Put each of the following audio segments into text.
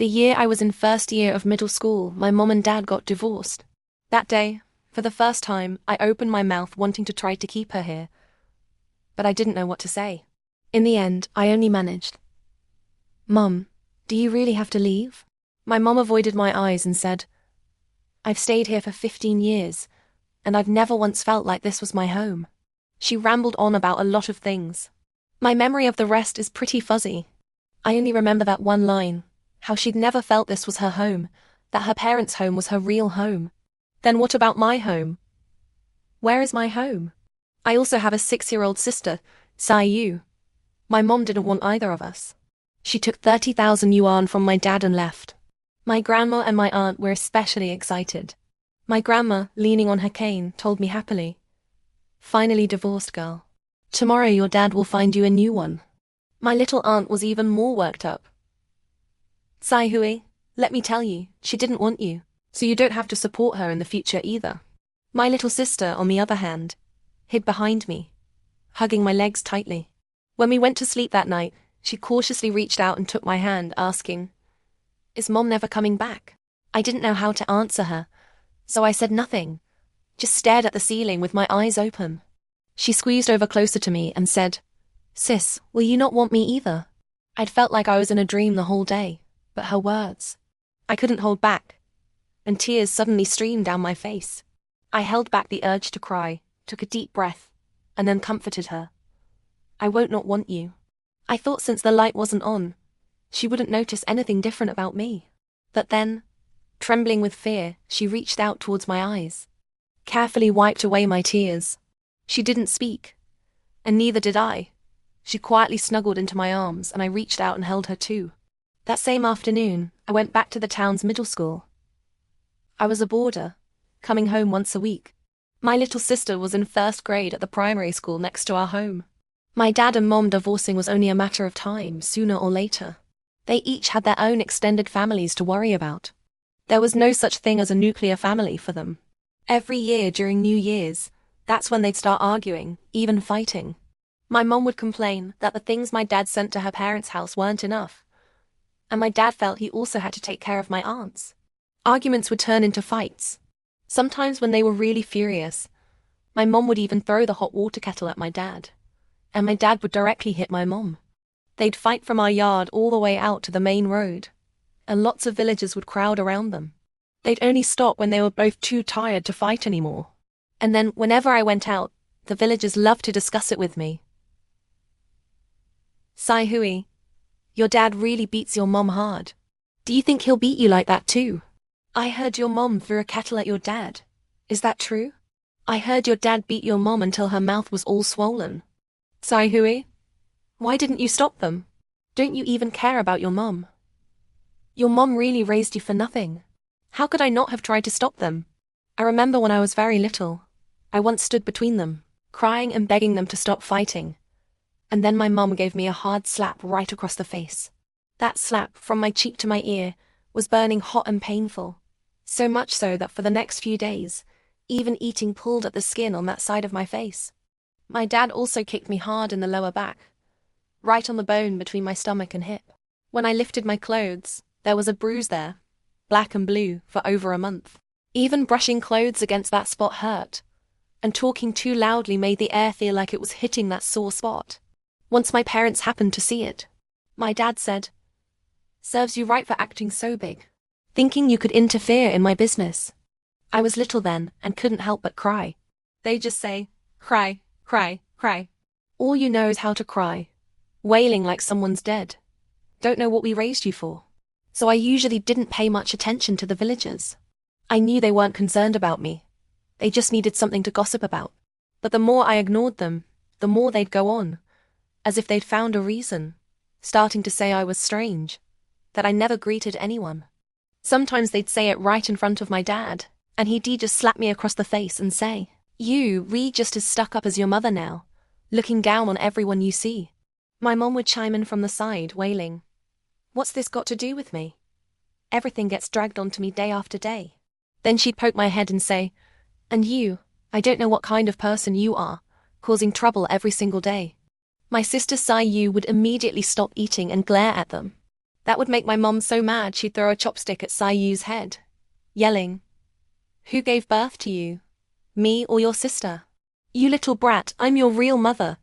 The year I was in first year of middle school, my mom and dad got divorced. That day, for the first time, I opened my mouth wanting to try to keep her here. But I didn't know what to say. In the end, I only managed, "Mom, do you really have to leave?" My mom avoided my eyes and said, "I've stayed here for 15 years, and I've never once felt like this was my home." She rambled on about a lot of things. My memory of the rest is pretty fuzzy. I only remember that one line, how she'd never felt this was her home, that her parents' home was her real home. Then what about my home? Where is my home? I also have a 6-year-old sister, Sayu. My mom didn't want either of us. She took 30,000 yuan from my dad and left. My grandma and my aunt were especially excited. My grandma, leaning on her cane, told me happily, "Finally divorced, girl. Tomorrow your dad will find you a new one." My little aunt was even more worked up. "Sai Hui, let me tell you, she didn't want you, so you don't have to support her in the future either." My little sister, on the other hand, hid behind me, hugging my legs tightly. When we went to sleep that night, she cautiously reached out and took my hand, asking, "Is Mom never coming back?" I didn't know how to answer her, so I said nothing, just stared at the ceiling with my eyes open. She squeezed over closer to me and said, "Sis, will you not want me either?" I'd felt like I was in a dream the whole day, but her words, I couldn't hold back, and tears suddenly streamed down my face. I held back the urge to cry, took a deep breath, and then comforted her. "I won't not want you." I thought since the light wasn't on, she wouldn't notice anything different about me. But then, trembling with fear, she reached out towards my eyes, carefully wiped away my tears. She didn't speak, and neither did I. She quietly snuggled into my arms, and I reached out and held her too. That same afternoon, I went back to the town's middle school. I was a boarder, coming home once a week. My little sister was in first grade at the primary school next to our home. My dad and mom divorcing was only a matter of time, sooner or later. They each had their own extended families to worry about. There was no such thing as a nuclear family for them. Every year during New Year's, that's when they'd start arguing, even fighting. My mom would complain that the things my dad sent to her parents' house weren't enough, and my dad felt he also had to take care of my aunts. Arguments would turn into fights. Sometimes when they were really furious, my mom would even throw the hot water kettle at my dad, and my dad would directly hit my mom. They'd fight from our yard all the way out to the main road, and lots of villagers would crowd around them. They'd only stop when they were both too tired to fight anymore. And then, whenever I went out, the villagers loved to discuss it with me. "Sai Hui, your dad really beats your mom hard. Do you think he'll beat you like that too? I heard your mom threw a kettle at your dad. Is that true? I heard your dad beat your mom until her mouth was all swollen. Sai Hui, why didn't you stop them? Don't you even care about your mom? Your mom really raised you for nothing. How could I not have tried to stop them?" I remember when I was very little, I once stood between them, crying and begging them to stop fighting. And then my mom gave me a hard slap right across the face. That slap, from my cheek to my ear, was burning hot and painful. So much so that for the next few days, even eating pulled at the skin on that side of my face. My dad also kicked me hard in the lower back, right on the bone between my stomach and hip. When I lifted my clothes, there was a bruise there, black and blue, for over a month. Even brushing clothes against that spot hurt, and talking too loudly made the air feel like it was hitting that sore spot. Once my parents happened to see it, my dad said, "Serves you right for acting so big, thinking you could interfere in my business." I was little then and couldn't help but cry. They just say, "Cry, cry, cry. All you know is how to cry, wailing like someone's dead. Don't know what we raised you for." So I usually didn't pay much attention to the villagers. I knew they weren't concerned about me. They just needed something to gossip about. But the more I ignored them, the more they'd go on, as if they'd found a reason, starting to say I was strange, that I never greeted anyone. Sometimes they'd say it right in front of my dad, and he'd just slap me across the face and say, "You re just as stuck up as your mother now, looking down on everyone you see." My mom would chime in from the side, wailing, "What's this got to do with me? Everything gets dragged onto me day after day." Then she'd poke my head and say, "And you, I don't know what kind of person you are, causing trouble every single day." My sister Sai Yu would immediately stop eating and glare at them. That would make my mom so mad she'd throw a chopstick at Sayu's head, yelling, "Who gave birth to you? Me or your sister? You little brat, I'm your real mother.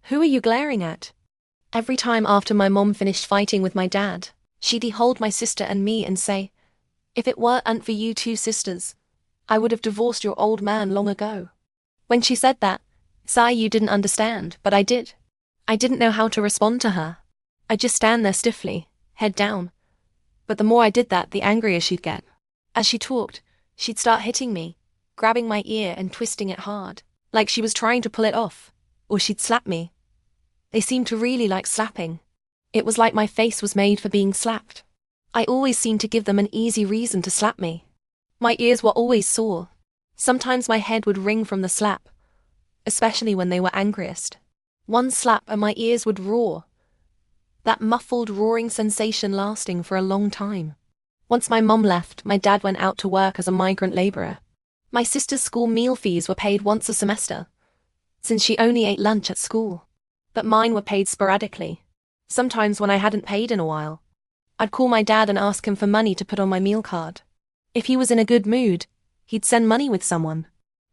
Who are you glaring at?" Every time after my mom finished fighting with my dad, she'd hold my sister and me and say, "If it weren't for you two sisters, I would have divorced your old man long ago." When she said that, Sayu didn't understand, but I did. I didn't know how to respond to her. I'd just stand there stiffly, head down. But the more I did that, the angrier she'd get. As she talked, she'd start hitting me, grabbing my ear and twisting it hard, like she was trying to pull it off, or she'd slap me. They seemed to really like slapping. It was like my face was made for being slapped. I always seemed to give them an easy reason to slap me. My ears were always sore. Sometimes my head would ring from the slap, especially when they were angriest. One slap and my ears would roar. That muffled roaring sensation lasting for a long time. Once my mom left, my dad went out to work as a migrant laborer. My sister's school meal fees were paid once a semester, since she only ate lunch at school. But mine were paid sporadically. Sometimes when I hadn't paid in a while, I'd call my dad and ask him for money to put on my meal card. If he was in a good mood, he'd send money with someone.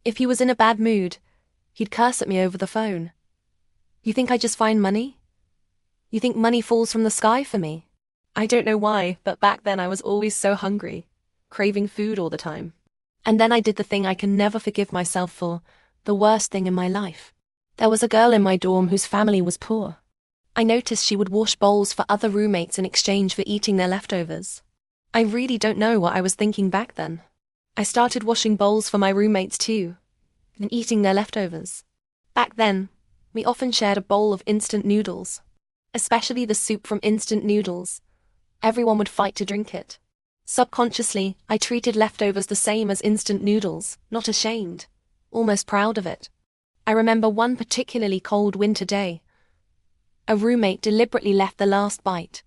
If he was in a bad mood, he'd curse at me over the phone. You think I just find money? You think money falls from the sky for me? I don't know why, but back then I was always so hungry, craving food all the time. And then I did the thing I can never forgive myself for, the worst thing in my life. There was a girl in my dorm whose family was poor. I noticed she would wash bowls for other roommates in exchange for eating their leftovers. I really don't know what I was thinking back then. I started washing bowls for my roommates too, and eating their leftovers. Back then, we often shared a bowl of instant noodles, especially the soup from instant noodles. Everyone would fight to drink it. Subconsciously, I treated leftovers the same as instant noodles, not ashamed, almost proud of it. I remember one particularly cold winter day. A roommate deliberately left the last bite,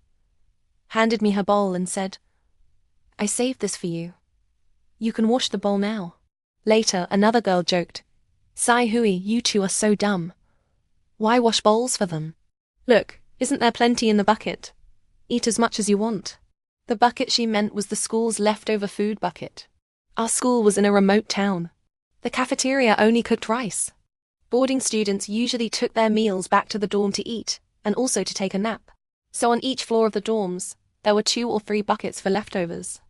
handed me her bowl and said, "I saved this for you. You can wash the bowl now." Later, another girl joked, "Sai Hui, you two are so dumb. Why wash bowls for them? Look, isn't there plenty in the bucket? Eat as much as you want." The bucket she meant was the school's leftover food bucket. Our school was in a remote town. The cafeteria only cooked rice. Boarding students usually took their meals back to the dorm to eat, and also to take a nap. So on each floor of the dorms, there were 2 or 3 buckets for leftovers.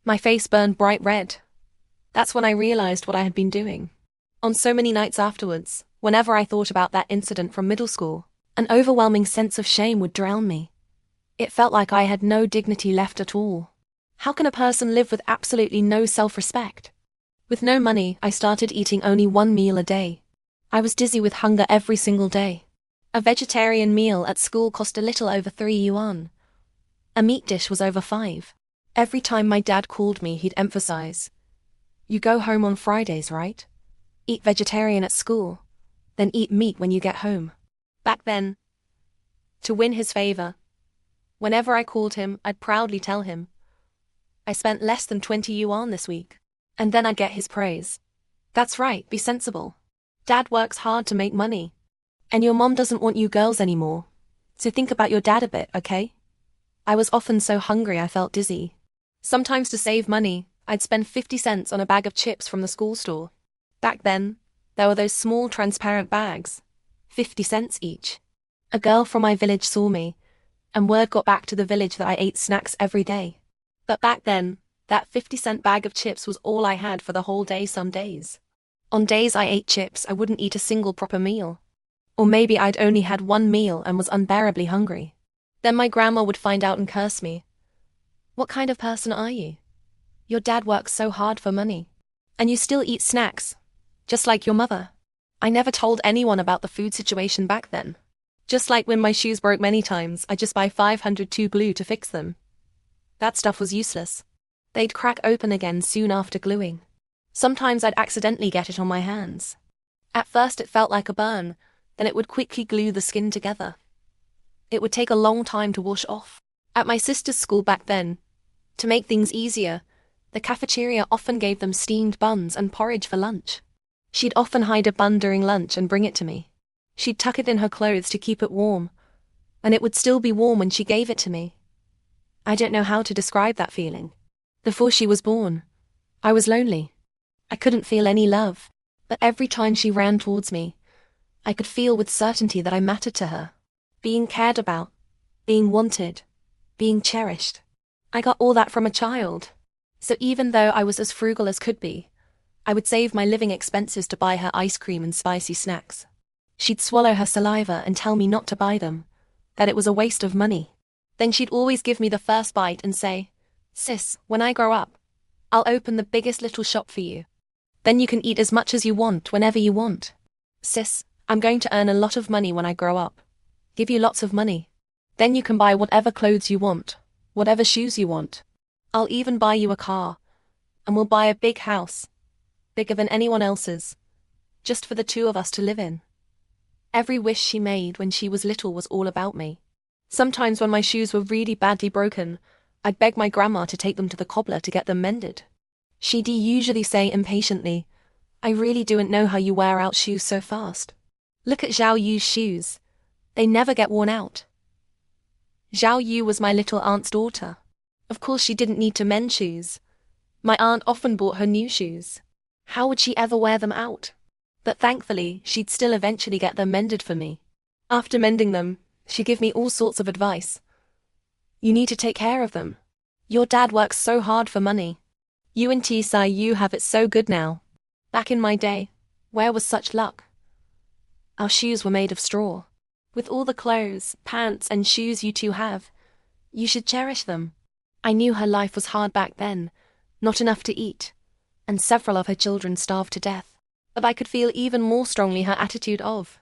My face burned bright red. That's when I realized what I had been doing. On so many nights afterwards, whenever I thought about that incident from middle school, an overwhelming sense of shame would drown me. It felt like I had no dignity left at all. How can a person live with absolutely no self-respect? With no money, I started eating only 1 meal a day. I was dizzy with hunger every single day. A vegetarian meal at school cost a little over 3 yuan. A meat dish was over 5. Every time my dad called me, he'd emphasize, "You go home on Fridays, right? Eat vegetarian at school, then eat meat when you get home." Back then, to win his favor, whenever I called him, I'd proudly tell him, "I spent less than 20 yuan this week." And then I'd get his praise. "That's right, be sensible. Dad works hard to make money. And your mom doesn't want you girls anymore. So think about your dad a bit, okay?" I was often so hungry I felt dizzy. Sometimes to save money, I'd spend 50 cents on a bag of chips from the school store. Back then, there were those small transparent bags, 50 cents each. A girl from my village saw me, and word got back to the village that I ate snacks every day. But back then, that 50-cent bag of chips was all I had for the whole day some days. On days I ate chips, I wouldn't eat a single proper meal. Or maybe I'd only had 1 meal and was unbearably hungry. Then my grandma would find out and curse me. "What kind of person are you? Your dad works so hard for money, and you still eat snacks, just like your mother." I never told anyone about the food situation back then. Just like when my shoes broke many times, I just buy 502 glue to fix them. That stuff was useless. They'd crack open again soon after gluing. Sometimes I'd accidentally get it on my hands. At first it felt like a burn, then it would quickly glue the skin together. It would take a long time to wash off. At my sister's school back then, to make things easier, the cafeteria often gave them steamed buns and porridge for lunch. She'd often hide a bun during lunch and bring it to me. She'd tuck it in her clothes to keep it warm, and it would still be warm when she gave it to me. I don't know how to describe that feeling. Before she was born, I was lonely. I couldn't feel any love. But every time she ran towards me, I could feel with certainty that I mattered to her. Being cared about, being wanted, being cherished. I got all that from a child. So even though I was as frugal as could be, I would save my living expenses to buy her ice cream and spicy snacks. She'd swallow her saliva and tell me not to buy them, that it was a waste of money. Then she'd always give me the first bite and say, "Sis, when I grow up, I'll open the biggest little shop for you. Then you can eat as much as you want whenever you want. Sis, I'm going to earn a lot of money when I grow up. Give you lots of money. Then you can buy whatever clothes you want, whatever shoes you want. I'll even buy you a car. And we'll buy a big house, bigger than anyone else's, just for the two of us to live in." Every wish she made when she was little was all about me. Sometimes when my shoes were really badly broken, I'd beg my grandma to take them to the cobbler to get them mended. She'd usually say impatiently, "I really don't know how you wear out shoes so fast. Look at Zhao Yu's shoes. They never get worn out." Zhao Yu was my little aunt's daughter. Of course she didn't need to mend shoes. My aunt often bought her new shoes. How would she ever wear them out? But thankfully, she'd still eventually get them mended for me. After mending them, she'd give me all sorts of advice. "You need to take care of them. Your dad works so hard for money. You and Tsai Yu have it so good now. Back in my day, where was such luck? Our shoes were made of straw. With all the clothes, pants, and shoes you two have, you should cherish them." I knew her life was hard back then, not enough to eat, and several of her children starved to death. But I could feel even more strongly her attitude of,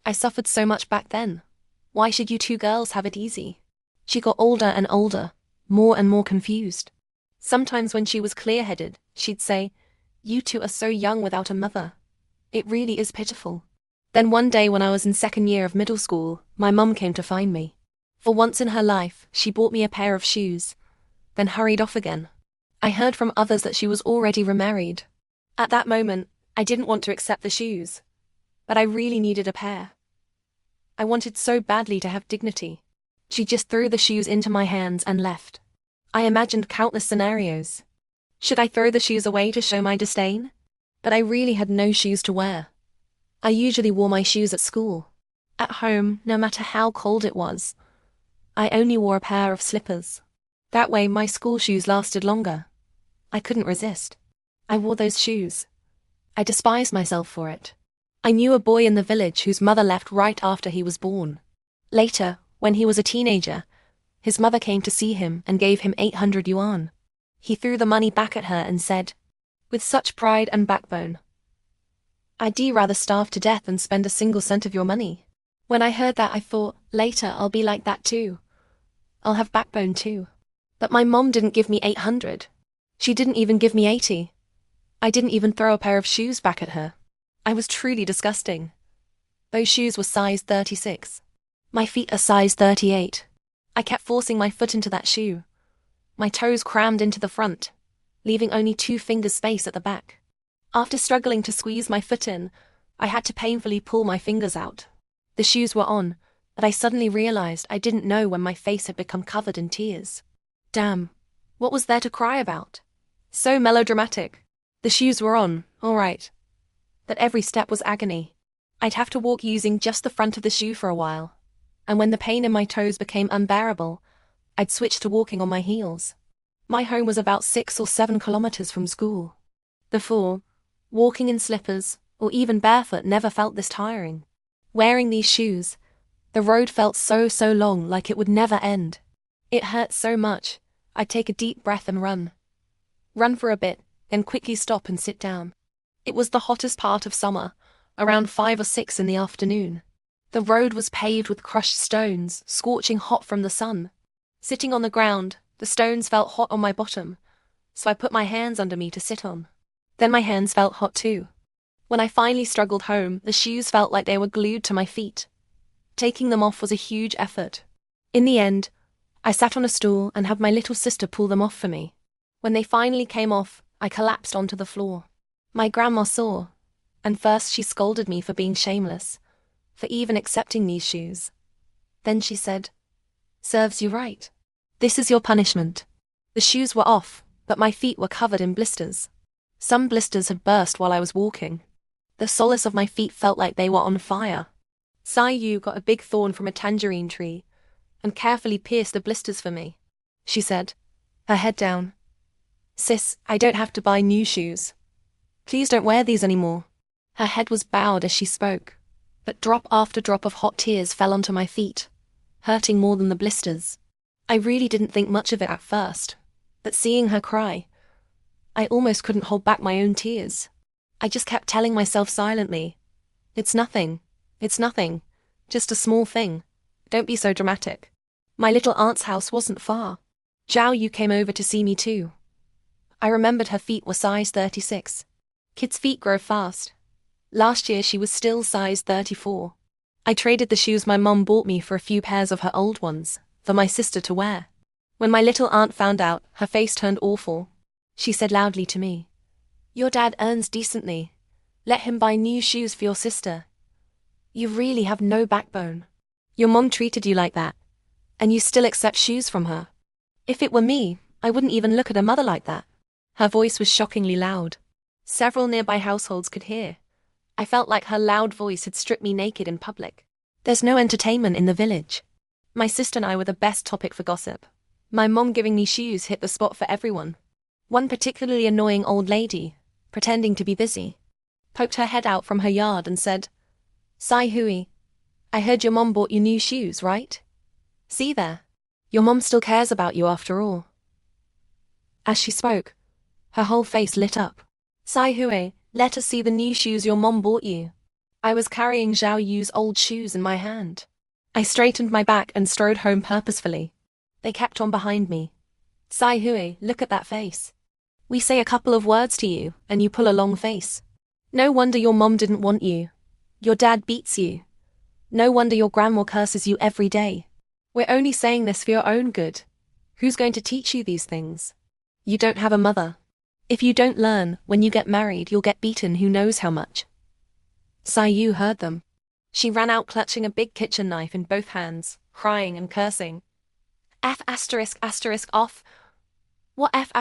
"I suffered so much back then. Why should you two girls have it easy?" She got older and older, more and more confused. Sometimes when she was clear-headed, she'd say, "You two are so young without a mother. It really is pitiful." Then one day when I was in second year of middle school, my mum came to find me. For once in her life, she bought me a pair of shoes, then hurried off again. I heard from others that she was already remarried. At that moment, I didn't want to accept the shoes, but I really needed a pair. I wanted so badly to have dignity. She just threw the shoes into my hands and left. I imagined countless scenarios. Should I throw the shoes away to show my disdain? But I really had no shoes to wear. I usually wore my shoes at school. At home, no matter how cold it was, I only wore a pair of slippers. That way my school shoes lasted longer. I couldn't resist. I wore those shoes. I despised myself for it. I knew a boy in the village whose mother left right after he was born. Later, when he was a teenager, his mother came to see him and gave him 800 yuan. He threw the money back at her and said, with such pride and backbone, "I'd rather starve to death than spend a single cent of your money." When I heard that, I thought, later I'll be like that too. I'll have backbone too. But my mom didn't give me 800. She didn't even give me 80. I didn't even throw a pair of shoes back at her. I was truly disgusting. Those shoes were size 36. My feet are size 38. I kept forcing my foot into that shoe. My toes crammed into the front, leaving only 2 fingers space at the back. After struggling to squeeze my foot in, I had to painfully pull my fingers out. The shoes were on, but I suddenly realized I didn't know when my face had become covered in tears. Damn, what was there to cry about? So melodramatic. The shoes were on, all right. But every step was agony. I'd have to walk using just the front of the shoe for a while. And when the pain in my toes became unbearable, I'd switch to walking on my heels. My home was about 6 or 7 kilometers from school. Before, walking in slippers, or even barefoot never felt this tiring. Wearing these shoes, the road felt so long, like it would never end. It hurt so much, I'd take a deep breath and run. Run for a bit, then quickly stop and sit down. It was the hottest part of summer, around 5 or 6 in the afternoon. The road was paved with crushed stones, scorching hot from the sun. Sitting on the ground, the stones felt hot on my bottom, so I put my hands under me to sit on. Then my hands felt hot too. When I finally struggled home, the shoes felt like they were glued to my feet. Taking them off was a huge effort. In the end, I sat on a stool and had my little sister pull them off for me. When they finally came off, I collapsed onto the floor. My grandma saw, and first she scolded me for being shameless, for even accepting these shoes. Then she said, "Serves you right." This is your punishment. The shoes were off, but my feet were covered in blisters. Some blisters had burst while I was walking. The soles of my feet felt like they were on fire. Sayu got a big thorn from a tangerine tree and carefully pierced the blisters for me. She said, her head down. Sis, I don't have to buy new shoes. Please don't wear these anymore. Her head was bowed as she spoke, but drop after drop of hot tears fell onto my feet, hurting more than the blisters. I really didn't think much of it at first, but seeing her cry, I almost couldn't hold back my own tears. I just kept telling myself silently, it's nothing, just a small thing. Don't be so dramatic. My little aunt's house wasn't far. Zhao Yu came over to see me too. I remembered her feet were size 36. Kids' feet grow fast. Last year she was still size 34. I traded the shoes my mum bought me for a few pairs of her old ones, for my sister to wear. When my little aunt found out, her face turned awful. She said loudly to me, your dad earns decently. Let him buy new shoes for your sister. You really have no backbone. Your mom treated you like that, and you still accept shoes from her. If it were me, I wouldn't even look at a mother like that. Her voice was shockingly loud. Several nearby households could hear. I felt like her loud voice had stripped me naked in public. There's no entertainment in the village. My sister and I were the best topic for gossip. My mom giving me shoes hit the spot for everyone. One particularly annoying old lady, pretending to be busy, poked her head out from her yard and said, Sai Hui, I heard your mom bought you new shoes, right? See there. Your mom still cares about you after all. As she spoke, her whole face lit up. Sai Hui, let us see the new shoes your mom bought you. I was carrying Zhao Yu's old shoes in my hand. I straightened my back and strode home purposefully. They kept on behind me. Sai Hui, look at that face. We say a couple of words to you, and you pull a long face. No wonder your mom didn't want you. Your dad beats you. No wonder your grandma curses you every day. We're only saying this for your own good. Who's going to teach you these things? You don't have a mother. If you don't learn, when you get married you'll get beaten who knows how much. Sai Yu heard them. She ran out clutching a big kitchen knife in both hands, crying and cursing. F*** off. What F***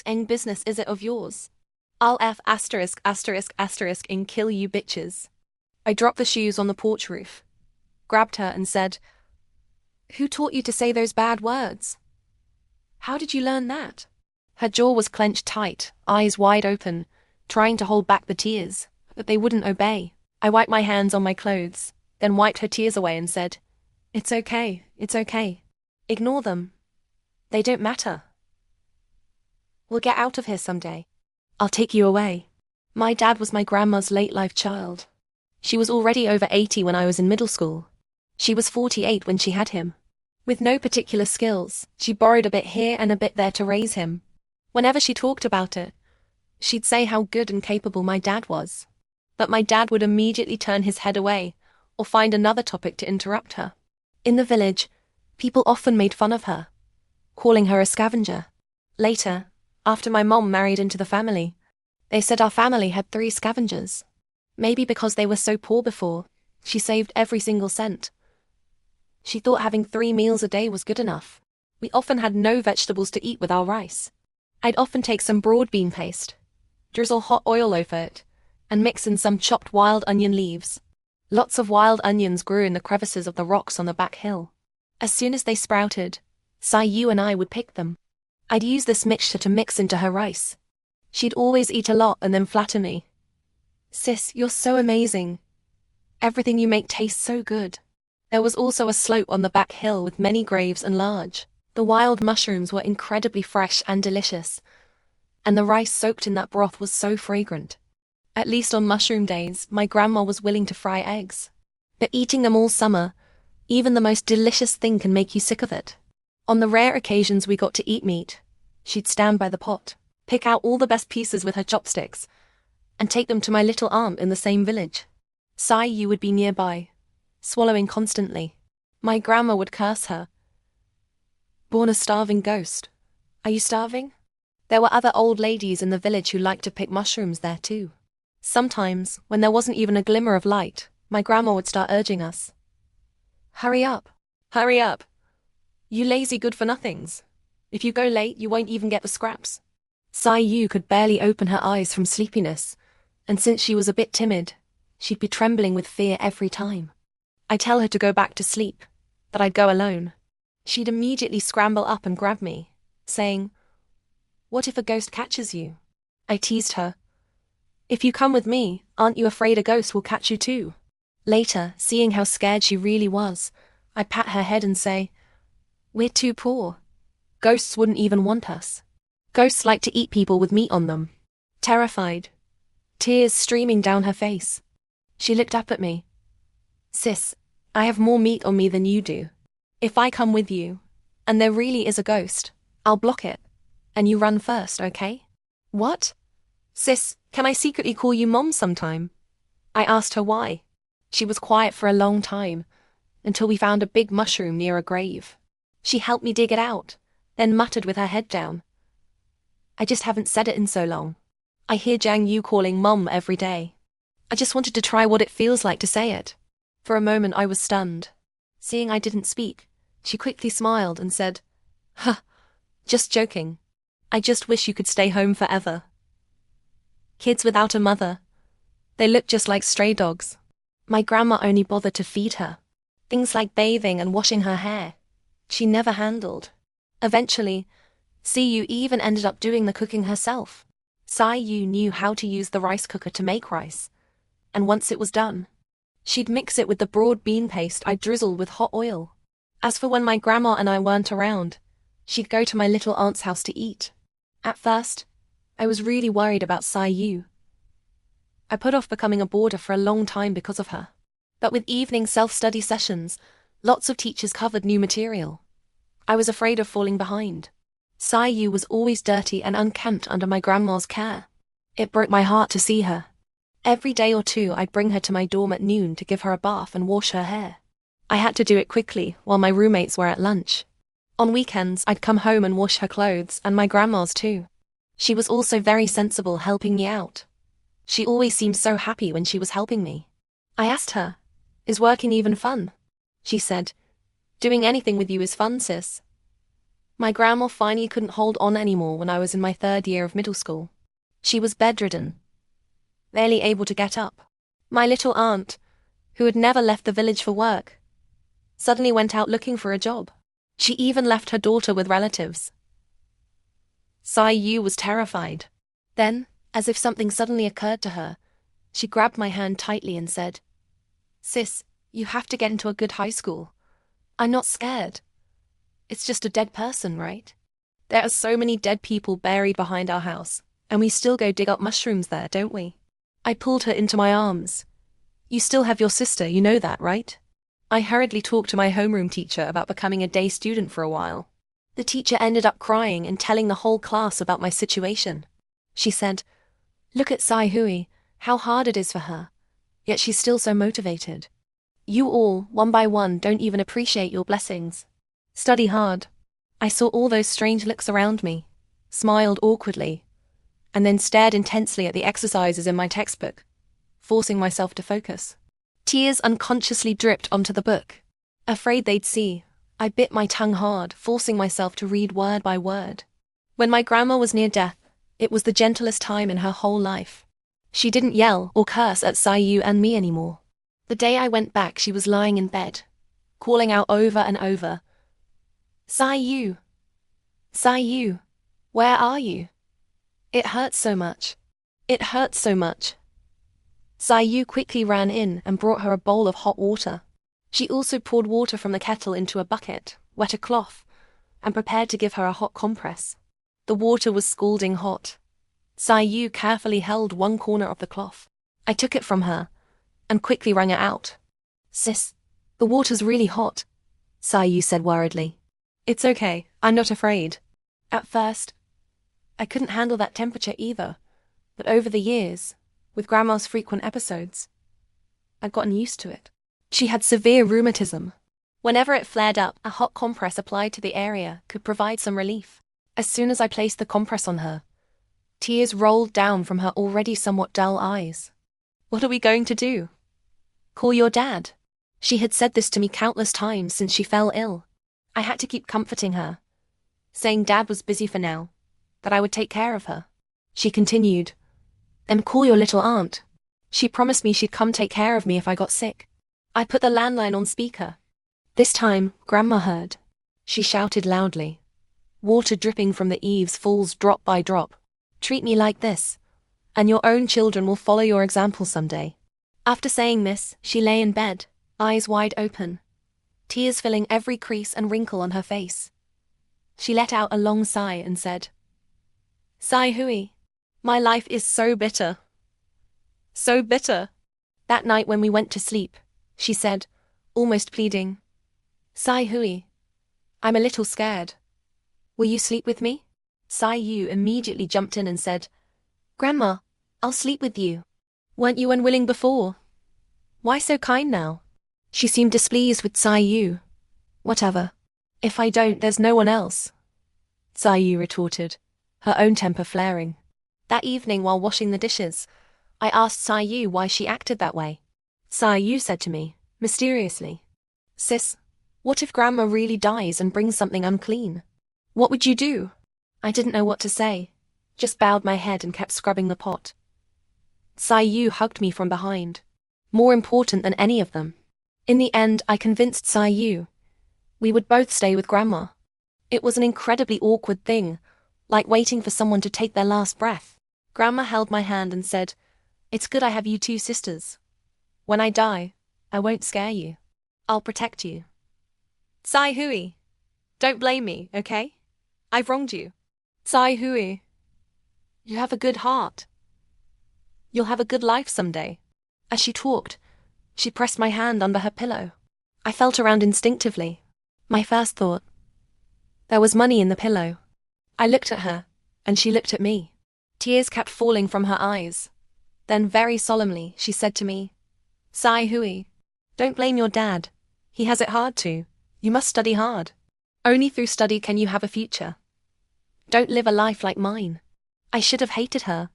ing business is it of yours? I'll F*** ing kill you bitches. I dropped the shoes on the porch roof, grabbed her and said, who taught you to say those bad words? How did you learn that? Her jaw was clenched tight, eyes wide open, trying to hold back the tears, but they wouldn't obey. I wiped my hands on my clothes, then wiped her tears away and said, it's okay. Ignore them. They don't matter. We'll get out of here someday. I'll take you away. My dad was my grandma's late-life child. She was already over 80 when I was in middle school. She was 48 when she had him. With no particular skills, she borrowed a bit here and a bit there to raise him. Whenever she talked about it, she'd say how good and capable my dad was. But my dad would immediately turn his head away, or find another topic to interrupt her. In the village, people often made fun of her, calling her a scavenger. Later, after my mom married into the family, they said our family had 3 scavengers. Maybe because they were so poor before, she saved every single cent. She thought having 3 meals a day was good enough. We often had no vegetables to eat with our rice. I'd often take some broad bean paste, drizzle hot oil over it, and mix in some chopped wild onion leaves. Lots of wild onions grew in the crevices of the rocks on the back hill. As soon as they sprouted, Sai Yu and I would pick them. I'd use this mixture to mix into her rice. She'd always eat a lot and then flatter me. Sis, you're so amazing. Everything you make tastes so good. There was also a slope on the back hill with many graves and large. The wild mushrooms were incredibly fresh and delicious, and the rice soaked in that broth was so fragrant. At least on mushroom days, my grandma was willing to fry eggs. But eating them all summer, even the most delicious thing can make you sick of it. On the rare occasions we got to eat meat, she'd stand by the pot, pick out all the best pieces with her chopsticks, and take them to my little aunt in the same village. Sai Yu would be nearby, swallowing constantly. My grandma would curse her. Born a starving ghost. Are you starving? There were other old ladies in the village who liked to pick mushrooms there too. Sometimes, when there wasn't even a glimmer of light, my grandma would start urging us. Hurry up. Hurry up. You lazy good-for-nothings. If you go late, you won't even get the scraps. Yu could barely open her eyes from sleepiness, and since she was a bit timid, she'd be trembling with fear every time. I'd tell her to go back to sleep, that I'd go alone. She'd immediately scramble up and grab me, saying, "What if a ghost catches you?" I teased her. "If you come with me, aren't you afraid a ghost will catch you too?" Later, seeing how scared she really was, I'd pat her head and say, "We're too poor. Ghosts wouldn't even want us. Ghosts like to eat people with meat on them." Terrified, tears streaming down her face, she looked up at me. "Sis, I have more meat on me than you do. If I come with you, and there really is a ghost, I'll block it, and you run first, okay?" "What? Sis, can I secretly call you Mom sometime?" I asked her why. She was quiet for a long time, until we found a big mushroom near a grave. She helped me dig it out, then muttered with her head down, "I just haven't said it in so long. I hear Jiang Yu calling Mom every day. I just wanted to try what it feels like to say it." For a moment I was stunned. Seeing I didn't speak, she quickly smiled and said, "Huh, just joking. I just wish you could stay home forever." Kids without a mother. They look just like stray dogs. My grandma only bothered to feed her. Things like bathing and washing her hair, she never handled. Eventually, Yu even ended up doing the cooking herself. Yu knew how to use the rice cooker to make rice, and once it was done, she'd mix it with the broad bean paste I'd drizzle with hot oil. As for when my grandma and I weren't around, she'd go to my little aunt's house to eat. At first, I was really worried about Yu. I put off becoming a boarder for a long time because of her. But with evening self-study sessions, lots of teachers covered new material. I was afraid of falling behind. Yu was always dirty and unkempt under my grandma's care. It broke my heart to see her. Every day or two I'd bring her to my dorm at noon to give her a bath and wash her hair. I had to do it quickly while my roommates were at lunch. On weekends I'd come home and wash her clothes and my grandma's too. She was also very sensible, helping me out. She always seemed so happy when she was helping me. I asked her, "Is working even fun?" She said, "Doing anything with you is fun, sis." My grandma finally couldn't hold on anymore when I was in my 3rd year of middle school. She was bedridden, barely able to get up. My little aunt, who had never left the village for work, suddenly went out looking for a job. She even left her daughter with relatives. Yu was terrified. Then, as if something suddenly occurred to her, she grabbed my hand tightly and said, "Sis, you have to get into a good high school. I'm not scared. It's just a dead person, right? There are so many dead people buried behind our house, and we still go dig up mushrooms there, don't we?" I pulled her into my arms. "You still have your sister, you know that, right?" I hurriedly talked to my homeroom teacher about becoming a day student for a while. The teacher ended up crying and telling the whole class about my situation. She said, "Look at Hui, how hard it is for her. Yet she's still so motivated. You all, one by one, don't even appreciate your blessings. Study hard." I saw all those strange looks around me, smiled awkwardly, and then stared intensely at the exercises in my textbook, forcing myself to focus. Tears unconsciously dripped onto the book. Afraid they'd see, I bit my tongue hard, forcing myself to read word by word. When my grandma was near death, it was the gentlest time in her whole life. She didn't yell or curse at Yu and me anymore. The day I went back, she was lying in bed, calling out over and over, "Yu, Yu, where are you? It hurts so much. It hurts so much." Yu quickly ran in and brought her a bowl of hot water. She also poured water from the kettle into a bucket, wet a cloth, and prepared to give her a hot compress. The water was scalding hot. Yu carefully held one corner of the cloth. I took it from her and quickly wrung it out. "Sis, the water's really hot," Yu said worriedly. "It's okay, I'm not afraid." At first, I couldn't handle that temperature either, but over the years, with Grandma's frequent episodes, I'd gotten used to it. She had severe rheumatism. Whenever it flared up, a hot compress applied to the area could provide some relief. As soon as I placed the compress on her, tears rolled down from her already somewhat dull eyes. "What are we going to do? Call your dad?" She had said this to me countless times since she fell ill. I had to keep comforting her, saying Dad was busy for now, that I would take care of her. She continued, "Then call your little aunt. She promised me she'd come take care of me if I got sick." I put the landline on speaker. This time, Grandma heard. She shouted loudly. "Water dripping from the eaves falls drop by drop. Treat me like this, and your own children will follow your example someday." After saying this, she lay in bed, eyes wide open, tears filling every crease and wrinkle on her face. She let out a long sigh and said, "Sai Hui, my life is so bitter. So bitter." That night when we went to sleep, she said, almost pleading, "Sai Hui, I'm a little scared. Will you sleep with me?" Sai Yu immediately jumped in and said, "Grandma, I'll sleep with you. Weren't you unwilling before? Why so kind now?" She seemed displeased with Sai Yu. "Whatever. If I don't, there's no one else," Sai Yu retorted, her own temper flaring. That evening while washing the dishes, I asked Sai Yu why she acted that way. Sai Yu said to me, mysteriously, "Sis, what if Grandma really dies and brings something unclean? What would you do?" I didn't know what to say, just bowed my head and kept scrubbing the pot. Sai Yu hugged me from behind, more important than any of them. In the end, I convinced Sai Yu we would both stay with Grandma. It was an incredibly awkward thing, like waiting for someone to take their last breath. Grandma held my hand and said, "It's good I have you two sisters. When I die, I won't scare you. I'll protect you. Sai Hui, don't blame me, okay? I've wronged you. Sai Hui, you have a good heart. You'll have a good life someday." As she talked, she pressed my hand under her pillow. I felt around instinctively. My first thought, there was money in the pillow. I looked at her, and she looked at me. Tears kept falling from her eyes. Then very solemnly, she said to me, "Sai Hui, don't blame your dad. He has it hard too. You must study hard. Only through study can you have a future. Don't live a life like mine." I should have hated her,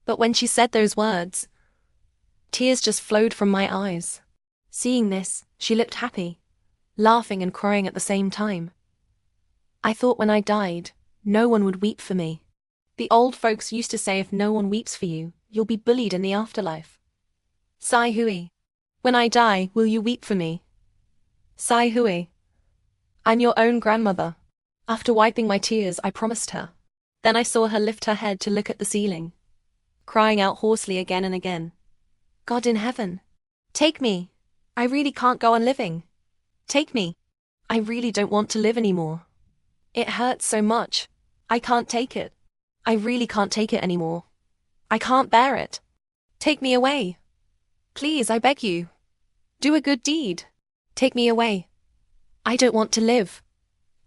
but when she said those words, tears just flowed from my eyes. Seeing this, she looked happy, laughing and crying at the same time. I thought when I died, no one would weep for me. The old folks used to say if no one weeps for you, you'll be bullied in the afterlife. Sai Hui, when I die, will you weep for me? Sai Hui, I'm your own grandmother. After wiping my tears, I promised her. Then I saw her lift her head to look at the ceiling, crying out hoarsely again and again, "God in heaven, take me. I really can't go on living. Take me. I really don't want to live anymore. It hurts so much. I can't take it. I really can't take it anymore. I can't bear it. Take me away. Please, I beg you. Do a good deed. Take me away. I don't want to live.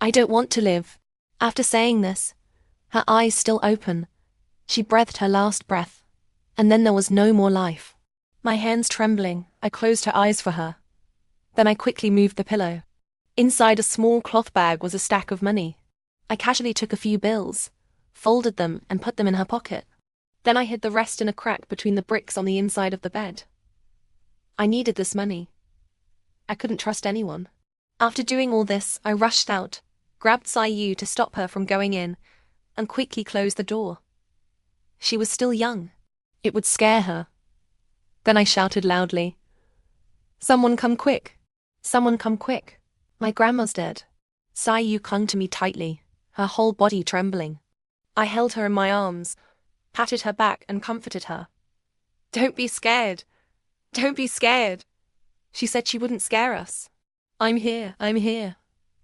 I don't want to live." After saying this, her eyes still open, she breathed her last breath, and then there was no more life. My hands trembling, I closed her eyes for her. Then I quickly moved the pillow. Inside a small cloth bag was a stack of money. I casually took a few bills, folded them and put them in her pocket. Then I hid the rest in a crack between the bricks on the inside of the bed. I needed this money. I couldn't trust anyone. After doing all this, I rushed out, grabbed Sai Yu to stop her from going in, and quickly closed the door. She was still young. It would scare her. Then I shouted loudly, "Someone come quick! Someone come quick! My grandma's dead." Sai Yu clung to me tightly, her whole body trembling. I held her in my arms, patted her back and comforted her. "Don't be scared. Don't be scared." She said she wouldn't scare us. I'm here.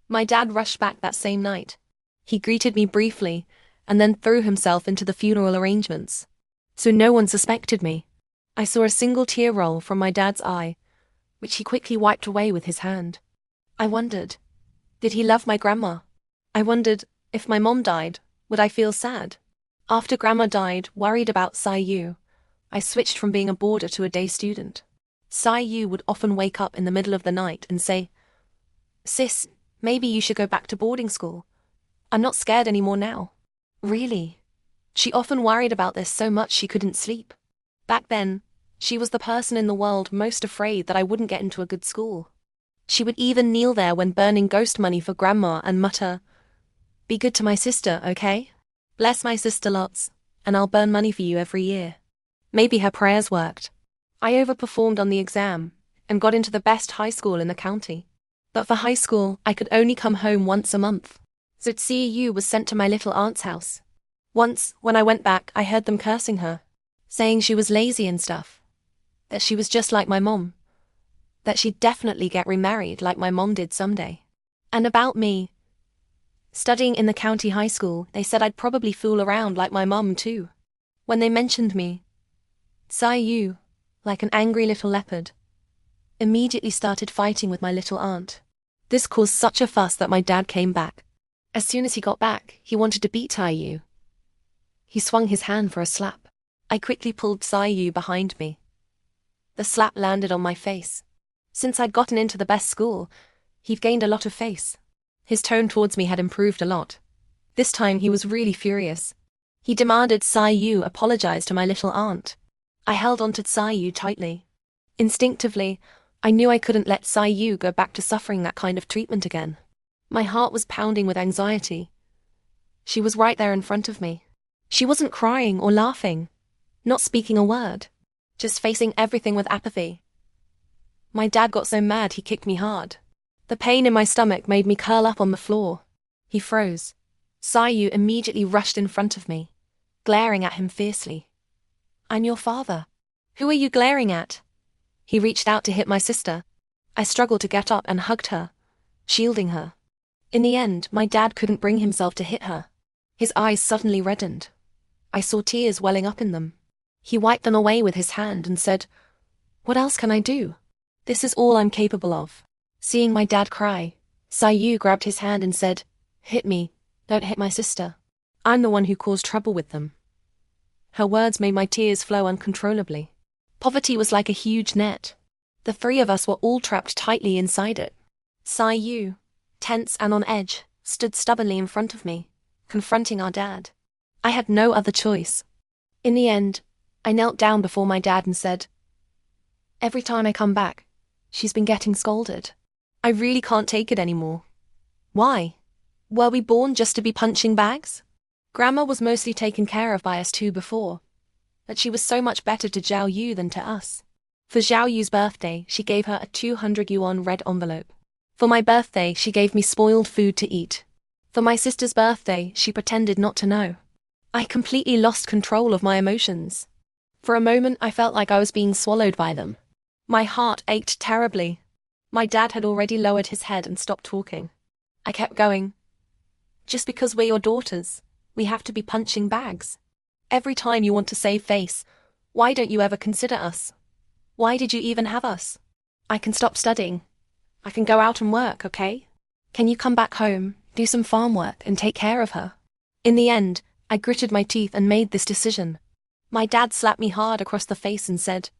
My dad rushed back that same night. He greeted me briefly and then threw himself into the funeral arrangements. So no one suspected me. I saw a single tear roll from my dad's eye, which he quickly wiped away with his hand. I wondered, did he love my grandma? I wondered, if my mom died, would I feel sad? After Grandma died, worried about Sai Yu, I switched from being a boarder to a day student. Sai Yu would often wake up in the middle of the night and say, "Sis, maybe you should go back to boarding school. I'm not scared anymore now." Really? She often worried about this so much she couldn't sleep. Back then, she was the person in the world most afraid that I wouldn't get into a good school. She would even kneel there when burning ghost money for grandma and mutter, "Be good to my sister, okay? Bless my sister lots, and I'll burn money for you every year." Maybe her prayers worked. I overperformed on the exam and got into the best high school in the county. But for high school, I could only come home once a month. So CEU was sent to my little aunt's house. Once, when I went back, I heard them cursing her, saying she was lazy and stuff, that she was just like my mom, that she'd definitely get remarried like my mom did someday. And about me, studying in the county high school, they said I'd probably fool around like my mom too. When they mentioned me, CEU, like an angry little leopard, immediately started fighting with my little aunt. This caused such a fuss that my dad came back. As soon as he got back, he wanted to beat CEU. He swung his hand for a slap. I quickly pulled CEU behind me. The slap landed on my face. Since I'd gotten into the best school, he'd gained a lot of face. His tone towards me had improved a lot. This time he was really furious. He demanded CEU apologize to my little aunt. I held onto CEU tightly. Instinctively, I knew I couldn't let CEU go back to suffering that kind of treatment again. My heart was pounding with anxiety. She was right there in front of me. She wasn't crying or laughing, not speaking a word, just facing everything with apathy. My dad got so mad he kicked me hard. The pain in my stomach made me curl up on the floor. He froze. CEU immediately rushed in front of me, glaring at him fiercely. "I'm your father. Who are you glaring at?" He reached out to hit my sister. I struggled to get up and hugged her, shielding her. In the end, my dad couldn't bring himself to hit her. His eyes suddenly reddened. I saw tears welling up in them. He wiped them away with his hand and said, "What else can I do? This is all I'm capable of." Seeing my dad cry, CEU grabbed his hand and said, "Hit me, don't hit my sister. I'm the one who caused trouble with them." Her words made my tears flow uncontrollably. Poverty was like a huge net. The three of us were all trapped tightly inside it. CEU, tense and on edge, stood stubbornly in front of me, confronting our dad. I had no other choice. In the end, I knelt down before my dad and said, "Every time I come back, she's been getting scolded. I really can't take it anymore. Why? Were we born just to be punching bags? Grandma was mostly taken care of by us two before, but she was so much better to Zhao Yu than to us. For Zhao Yu's birthday, she gave her a 200 yuan red envelope. For my birthday, she gave me spoiled food to eat. For my sister's birthday, she pretended not to know. I completely lost control of my emotions. For a moment, I felt like I was being swallowed by them. My heart ached terribly. My dad had already lowered his head and stopped talking. I kept going. "Just because we're your daughters, we have to be punching bags. Every time you want to save face, why don't you ever consider us? Why did you even have us? I can stop studying. I can go out and work, okay? Can you come back home, do some farm work, and take care of her?" In the end, I gritted my teeth and made this decision. My dad slapped me hard across the face and said,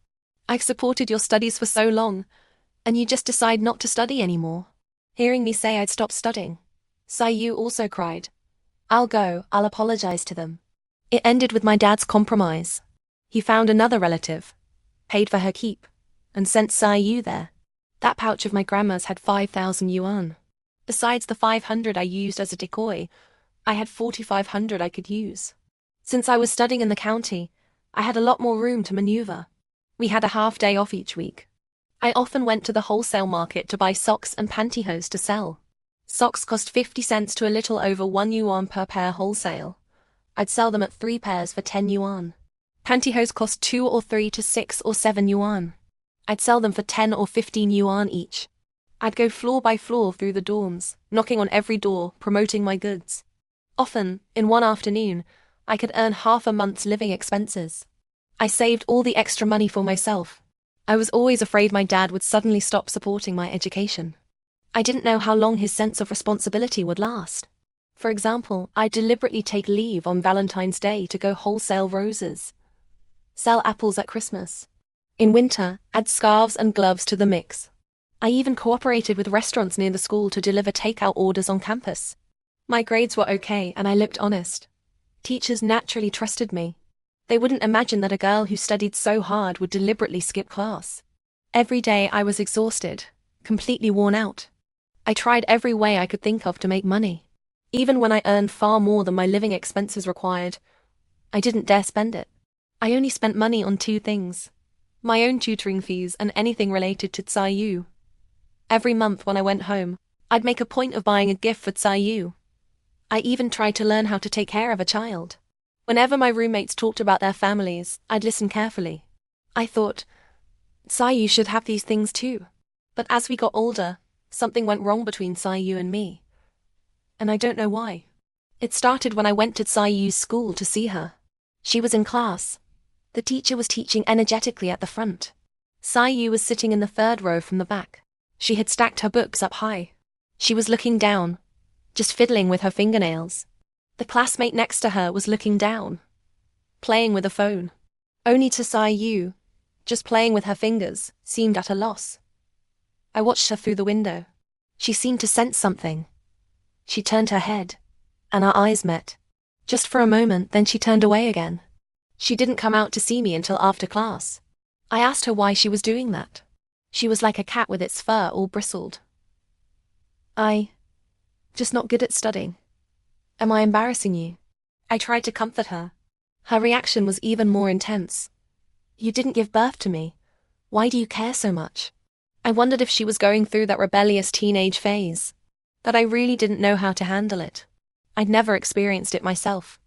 "I've supported your studies for so long, and you just decide not to study anymore." Hearing me say I'd stop studying, CEU also cried, I'll apologize to them." It ended with my dad's compromise. He found another relative, paid for her keep, and sent CEU there. That pouch of my grandma's had 5,000 yuan. Besides the 500 I used as a decoy, I had 4,500 I could use. Since I was studying in the county, I had a lot more room to maneuver. We had a half day off each week. I often went to the wholesale market to buy socks and pantyhose to sell. Socks cost 50 cents to a little over 1 yuan per pair wholesale. I'd sell them at 3 pairs for 10 yuan. Pantyhose cost 2 or 3 to 6 or 7 yuan. I'd sell them for 10 or 15 yuan each. I'd go floor by floor through the dorms, knocking on every door, promoting my goods. Often, in one afternoon, I could earn half a month's living expenses. I saved all the extra money for myself. I was always afraid my dad would suddenly stop supporting my education. I didn't know how long his sense of responsibility would last. For example, I'd deliberately take leave on Valentine's Day to go wholesale roses, sell apples at Christmas. In winter, add scarves and gloves to the mix. I even cooperated with restaurants near the school to deliver takeout orders on campus. My grades were okay and I looked honest. Teachers naturally trusted me. They wouldn't imagine that a girl who studied so hard would deliberately skip class. Every day I was exhausted, completely worn out. I tried every way I could think of to make money. Even when I earned far more than my living expenses required, I didn't dare spend it. I only spent money on two things: my own tutoring fees and anything related to Tsai. Every month when I went home, I'd make a point of buying a gift for Tsai. I even tried to learn how to take care of a child. Whenever my roommates talked about their families, I'd listen carefully. I thought, Tsai should have these things too. But as we got older, something went wrong between Tsai and me. And I don't know why. It started when I went to Tsai's school to see her. She was in class. The teacher was teaching energetically at the front. Tsai was sitting in the third row from the back. She had stacked her books up high. She was looking down, just fiddling with her fingernails. The classmate next to her was looking down, playing with a phone. Only to Tsai, just playing with her fingers, seemed at a loss. I watched her through the window. She seemed to sense something. She turned her head, and our eyes met. Just for a moment, then she turned away again. She didn't come out to see me until after class. I asked her why she was doing that. She was like a cat with its fur all bristled. Just not good at studying. Am I embarrassing you? I tried to comfort her. Her reaction was even more intense. You didn't give birth to me. Why do you care so much? I wondered if she was going through that rebellious teenage phase. That I really didn't know how to handle it. I'd never experienced it myself.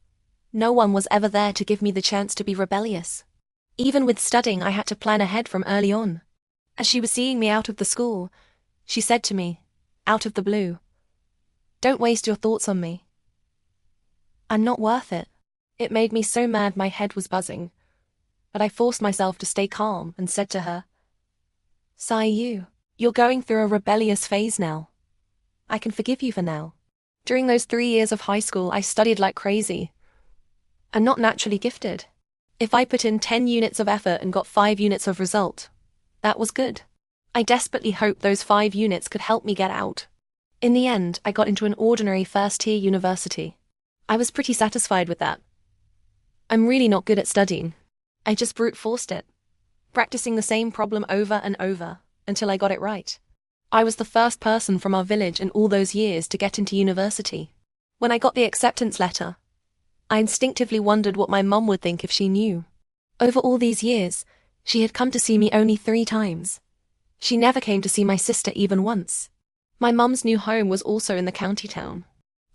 No one was ever there to give me the chance to be rebellious. Even with studying, I had to plan ahead from early on. As she was seeing me out of the school, she said to me, out of the blue, "Don't waste your thoughts on me. I'm not worth it." It made me so mad my head was buzzing. But I forced myself to stay calm and said to her, Tsai, you're going through a rebellious phase now. I can forgive you for now. During those 3 years of high school, I studied like crazy. I'm not naturally gifted. If I put in 10 units of effort and got 5 units of result, that was good. I desperately hoped those 5 units could help me get out. In the end, I got into an ordinary first-tier university. I was pretty satisfied with that. I'm really not good at studying. I just brute forced it, practicing the same problem over and over, until I got it right. I was the first person from our village in all those years to get into university. When I got the acceptance letter, I instinctively wondered what my mum would think if she knew. Over all these years, she had come to see me only 3 times. She never came to see my sister even once. My mum's new home was also in the county town.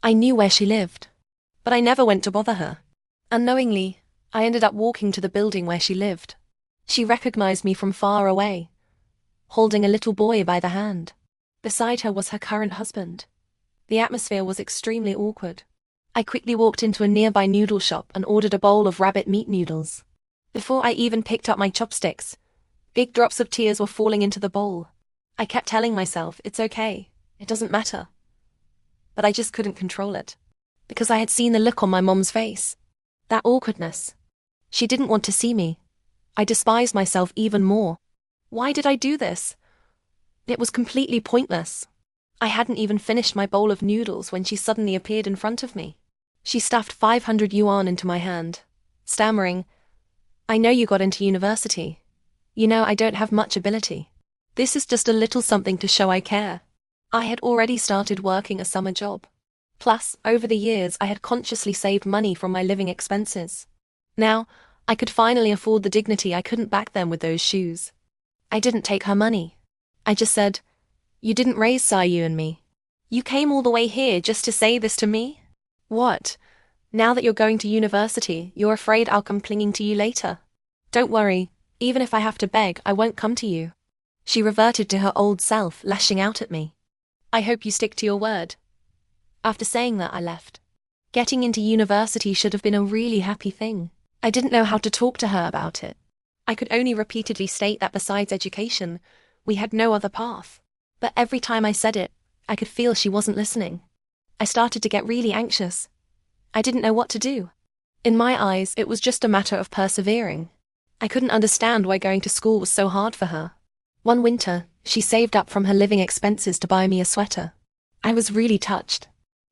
I knew where she lived, but I never went to bother her. Unknowingly, I ended up walking to the building where she lived. She recognized me from far away, holding a little boy by the hand. Beside her was her current husband. The atmosphere was extremely awkward. I quickly walked into a nearby noodle shop and ordered a bowl of rabbit meat noodles. Before I even picked up my chopsticks, big drops of tears were falling into the bowl. I kept telling myself, it's okay, it doesn't matter. But I just couldn't control it, because I had seen the look on my mom's face. That awkwardness. She didn't want to see me. I despised myself even more. Why did I do this? It was completely pointless. I hadn't even finished my bowl of noodles when she suddenly appeared in front of me. She stuffed 500 yuan into my hand, stammering, I know you got into university. You know I don't have much ability. This is just a little something to show I care. I had already started working a summer job. Plus, over the years I had consciously saved money from my living expenses. Now, I could finally afford the dignity I couldn't back then with those shoes. I didn't take her money. I just said, you didn't raise Tsai and me. You came all the way here just to say this to me? What? Now that you're going to university, you're afraid I'll come clinging to you later? Don't worry, even if I have to beg, I won't come to you. She reverted to her old self, lashing out at me. I hope you stick to your word. After saying that, I left. Getting into university should have been a really happy thing. I didn't know how to talk to her about it. I could only repeatedly state that besides education, we had no other path. But every time I said it, I could feel she wasn't listening. I started to get really anxious. I didn't know what to do. In my eyes, it was just a matter of persevering. I couldn't understand why going to school was so hard for her. One winter, she saved up from her living expenses to buy me a sweater. I was really touched.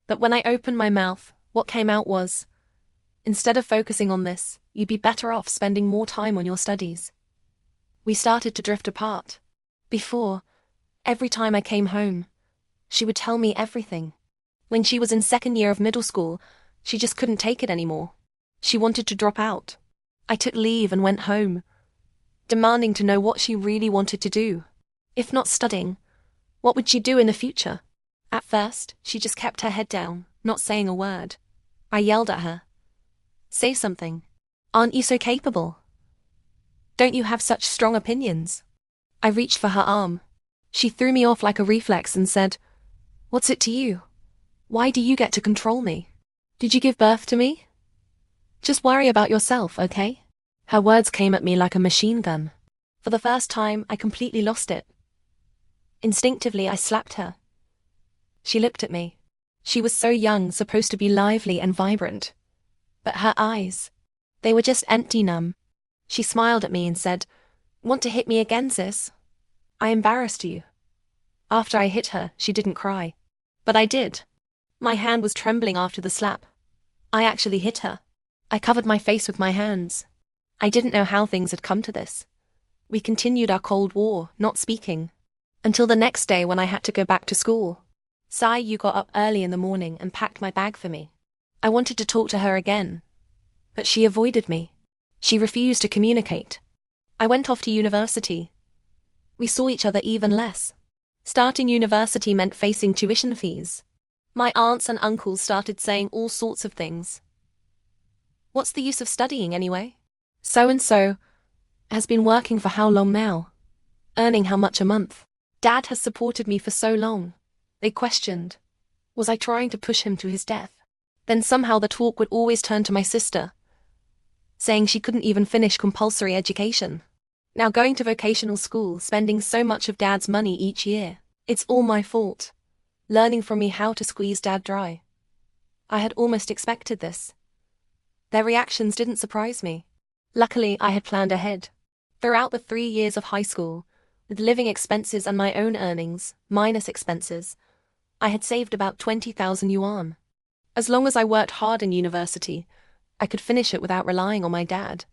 But when I opened my mouth, what came out was, instead of focusing on this, you'd be better off spending more time on your studies. We started to drift apart. Before, Every time I came home, she would tell me everything. When she was in second year of middle school, she just couldn't take it anymore. She wanted to drop out. I took leave and went home, demanding to know what she really wanted to do. If not studying, what would she do in the future? At first, she just kept her head down, not saying a word. I yelled at her. Say something. Aren't you so capable? Don't you have such strong opinions? I reached for her arm. She threw me off like a reflex and said, "What's it to you? Why do you get to control me? Did you give birth to me? Just worry about yourself, okay?" Her words came at me like a machine gun. For the first time, I completely lost it. Instinctively, I slapped her. She looked at me. She was so young, supposed to be lively and vibrant. But her eyes, they were just empty, numb. She smiled at me and said, "Want to hit me again, sis? I embarrassed you." After I hit her, she didn't cry. But I did. My hand was trembling after the slap. I actually hit her. I covered my face with my hands. I didn't know how things had come to this. We continued our Cold War, not speaking. Until the next day when I had to go back to school. You got up early in the morning and packed my bag for me. I wanted to talk to her again, but she avoided me. She refused to communicate. I went off to university. We saw each other even less. Starting university meant facing tuition fees. My aunts and uncles started saying all sorts of things. What's the use of studying anyway? So-and-so has been working for how long now? Earning how much a month? Dad has supported me for so long. They questioned. Was I trying to push him to his death? Then somehow the talk would always turn to my sister, saying she couldn't even finish compulsory education. Now going to vocational school, spending so much of Dad's money each year. It's all my fault. Learning from me how to squeeze Dad dry. I had almost expected this. Their reactions didn't surprise me. Luckily, I had planned ahead. Throughout the 3 years of high school, with living expenses and my own earnings, minus expenses, I had saved about 20,000 yuan. As long as I worked hard in university, I could finish it without relying on my dad.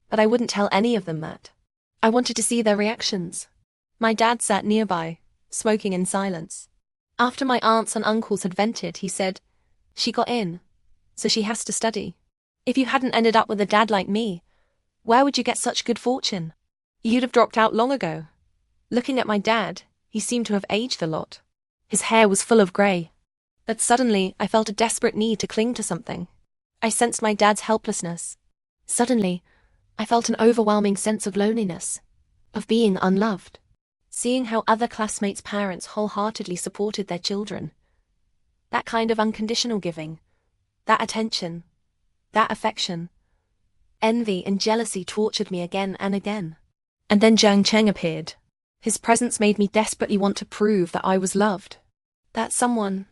But I wouldn't tell any of them that. I wanted to see their reactions. My dad sat nearby, smoking in silence. After my aunts and uncles had vented, he said, "She got in, so she has to study. If you hadn't ended up with a dad like me, where would you get such good fortune? You'd have dropped out long ago." Looking at my dad, he seemed to have aged a lot. His hair was full of grey. But suddenly, I felt a desperate need to cling to something. I sensed my dad's helplessness. Suddenly, I felt an overwhelming sense of loneliness, of being unloved. Seeing how other classmates' parents wholeheartedly supported their children. That kind of unconditional giving, that attention, that affection. Envy and jealousy tortured me again and again. And then Jiang Cheng appeared. His presence made me desperately want to prove that I was loved. That someone,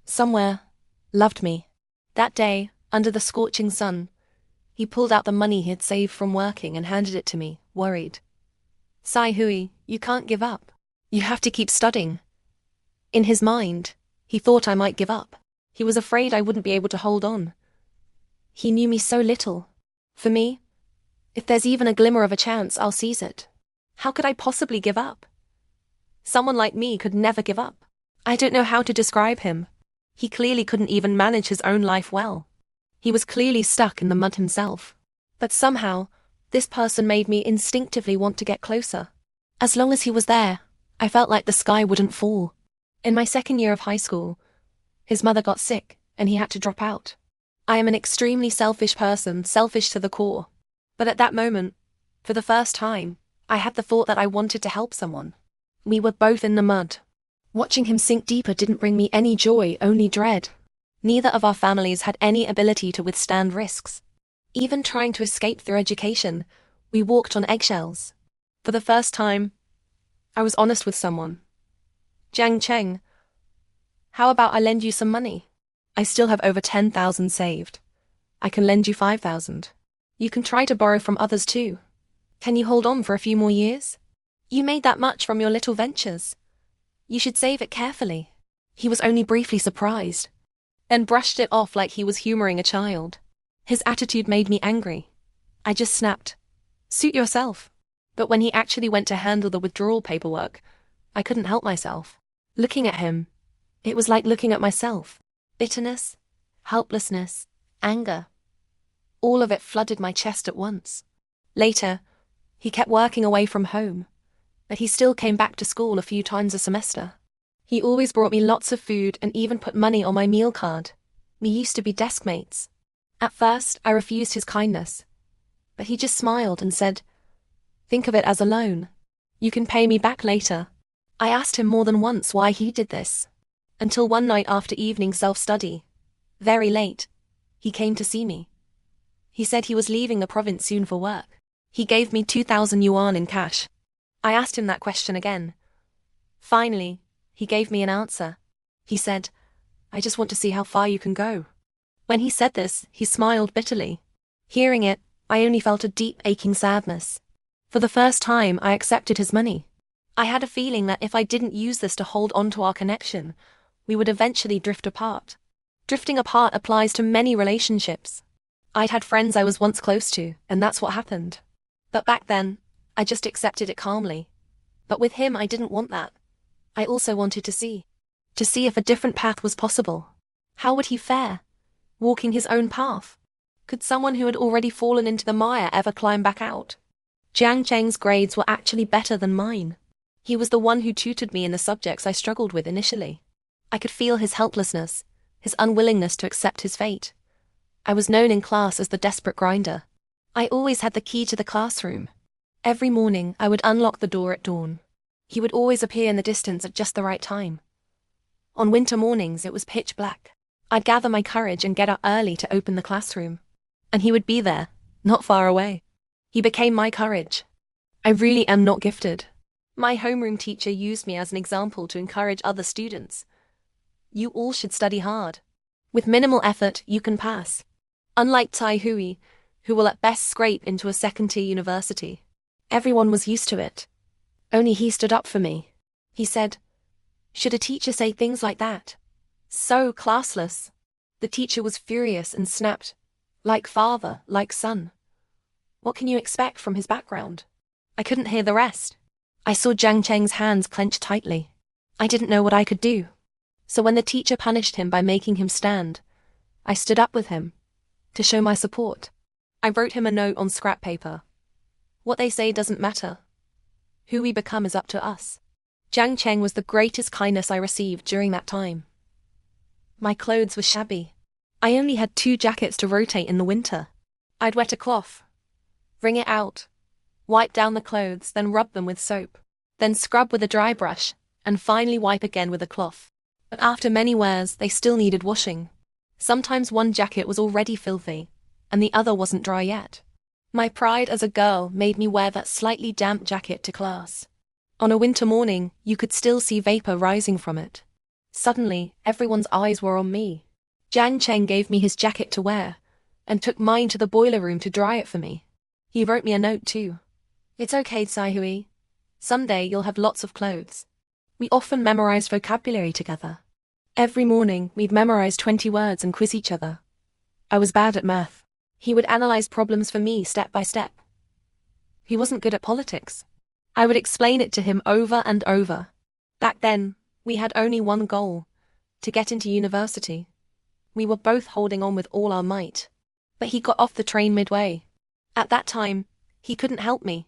somewhere, loved me. That day, under the scorching sun, he pulled out the money he had saved from working and handed it to me, worried. "Sai Hui, you can't give up. You have to keep studying." In his mind, he thought I might give up. He was afraid I wouldn't be able to hold on. He knew me so little. For me, if there's even a glimmer of a chance, I'll seize it. How could I possibly give up? Someone like me could never give up. I don't know how to describe him. He clearly couldn't even manage his own life well. He was clearly stuck in the mud himself. But somehow, this person made me instinctively want to get closer. As long as he was there, I felt like the sky wouldn't fall. In my second year of high school, his mother got sick and he had to drop out. I am an extremely selfish person, selfish to the core. But at that moment, for the first time, I had the thought that I wanted to help someone. We were both in the mud. Watching him sink deeper didn't bring me any joy, only dread. Neither of our families had any ability to withstand risks. Even trying to escape through education, we walked on eggshells. For the first time, I was honest with someone. "Jiang Cheng, how about I lend you some money? I still have over 10,000 saved. I can lend you 5,000. You can try to borrow from others too. Can you hold on for a few more years? You made that much from your little ventures. You should save it carefully." He was only briefly surprised, then brushed it off like he was humoring a child. His attitude made me angry. I just snapped, "Suit yourself." But when he actually went to handle the withdrawal paperwork, I couldn't help myself. Looking at him, it was like looking at myself. Bitterness, helplessness, anger. All of it flooded my chest at once. Later, he kept working away from home, but he still came back to school a few times a semester. He always brought me lots of food and even put money on my meal card. We used to be desk mates. At first, I refused his kindness, but he just smiled and said, "Think of it as a loan. You can pay me back later." I asked him more than once why he did this, until one night after evening self-study, very late, he came to see me. He said he was leaving the province soon for work. He gave me 2,000 yuan in cash. I asked him that question again. Finally, he gave me an answer. He said, "I just want to see how far you can go." When he said this, he smiled bitterly. Hearing it, I only felt a deep aching sadness. For the first time, I accepted his money. I had a feeling that if I didn't use this to hold on to our connection, we would eventually drift apart. Drifting apart applies to many relationships. I'd had friends I was once close to, and that's what happened. But back then, I just accepted it calmly. But with him, I didn't want that. I also wanted to see if a different path was possible. How would he fare, walking his own path? Could someone who had already fallen into the mire ever climb back out? Jiang Cheng's grades were actually better than mine. He was the one who tutored me in the subjects I struggled with initially. I could feel his helplessness, his unwillingness to accept his fate. I was known in class as the desperate grinder. I always had the key to the classroom. Every morning, I would unlock the door at dawn. He would always appear in the distance at just the right time. On winter mornings, it was pitch black. I'd gather my courage and get up early to open the classroom. And he would be there, not far away. He became my courage. I really am not gifted. My homeroom teacher used me as an example to encourage other students. You all should study hard. With minimal effort, you can pass. Unlike Tai Hui, who will at best scrape into a second-tier university. Everyone was used to it. Only he stood up for me. He said, "Should a teacher say things like that? So classless." The teacher was furious and snapped, "Like father, like son. What can you expect from his background?" I couldn't hear the rest. I saw Jiang Cheng's hands clench tightly. I didn't know what I could do. So when the teacher punished him by making him stand, I stood up with him, to show my support. I wrote him a note on scrap paper. What they say doesn't matter. Who we become is up to us. Jiang Cheng was the greatest kindness I received during that time. My clothes were shabby. I only had 2 jackets to rotate in the winter. I'd wet a cloth, wring it out, wipe down the clothes, then rub them with soap, then scrub with a dry brush, and finally wipe again with a cloth. But after many wears, they still needed washing. Sometimes one jacket was already filthy, and the other wasn't dry yet. My pride as a girl made me wear that slightly damp jacket to class. On a winter morning, you could still see vapor rising from it. Suddenly, everyone's eyes were on me. Jiang Cheng gave me his jacket to wear, and took mine to the boiler room to dry it for me. He wrote me a note too. "It's okay, Tsai Hui. Someday you'll have lots of clothes." We often memorized vocabulary together. Every morning, we'd memorize 20 words and quiz each other. I was bad at math. He would analyze problems for me step by step. He wasn't good at politics. I would explain it to him over and over. Back then, we had only one goal: to get into university. We were both holding on with all our might. But he got off the train midway. At that time, he couldn't help me.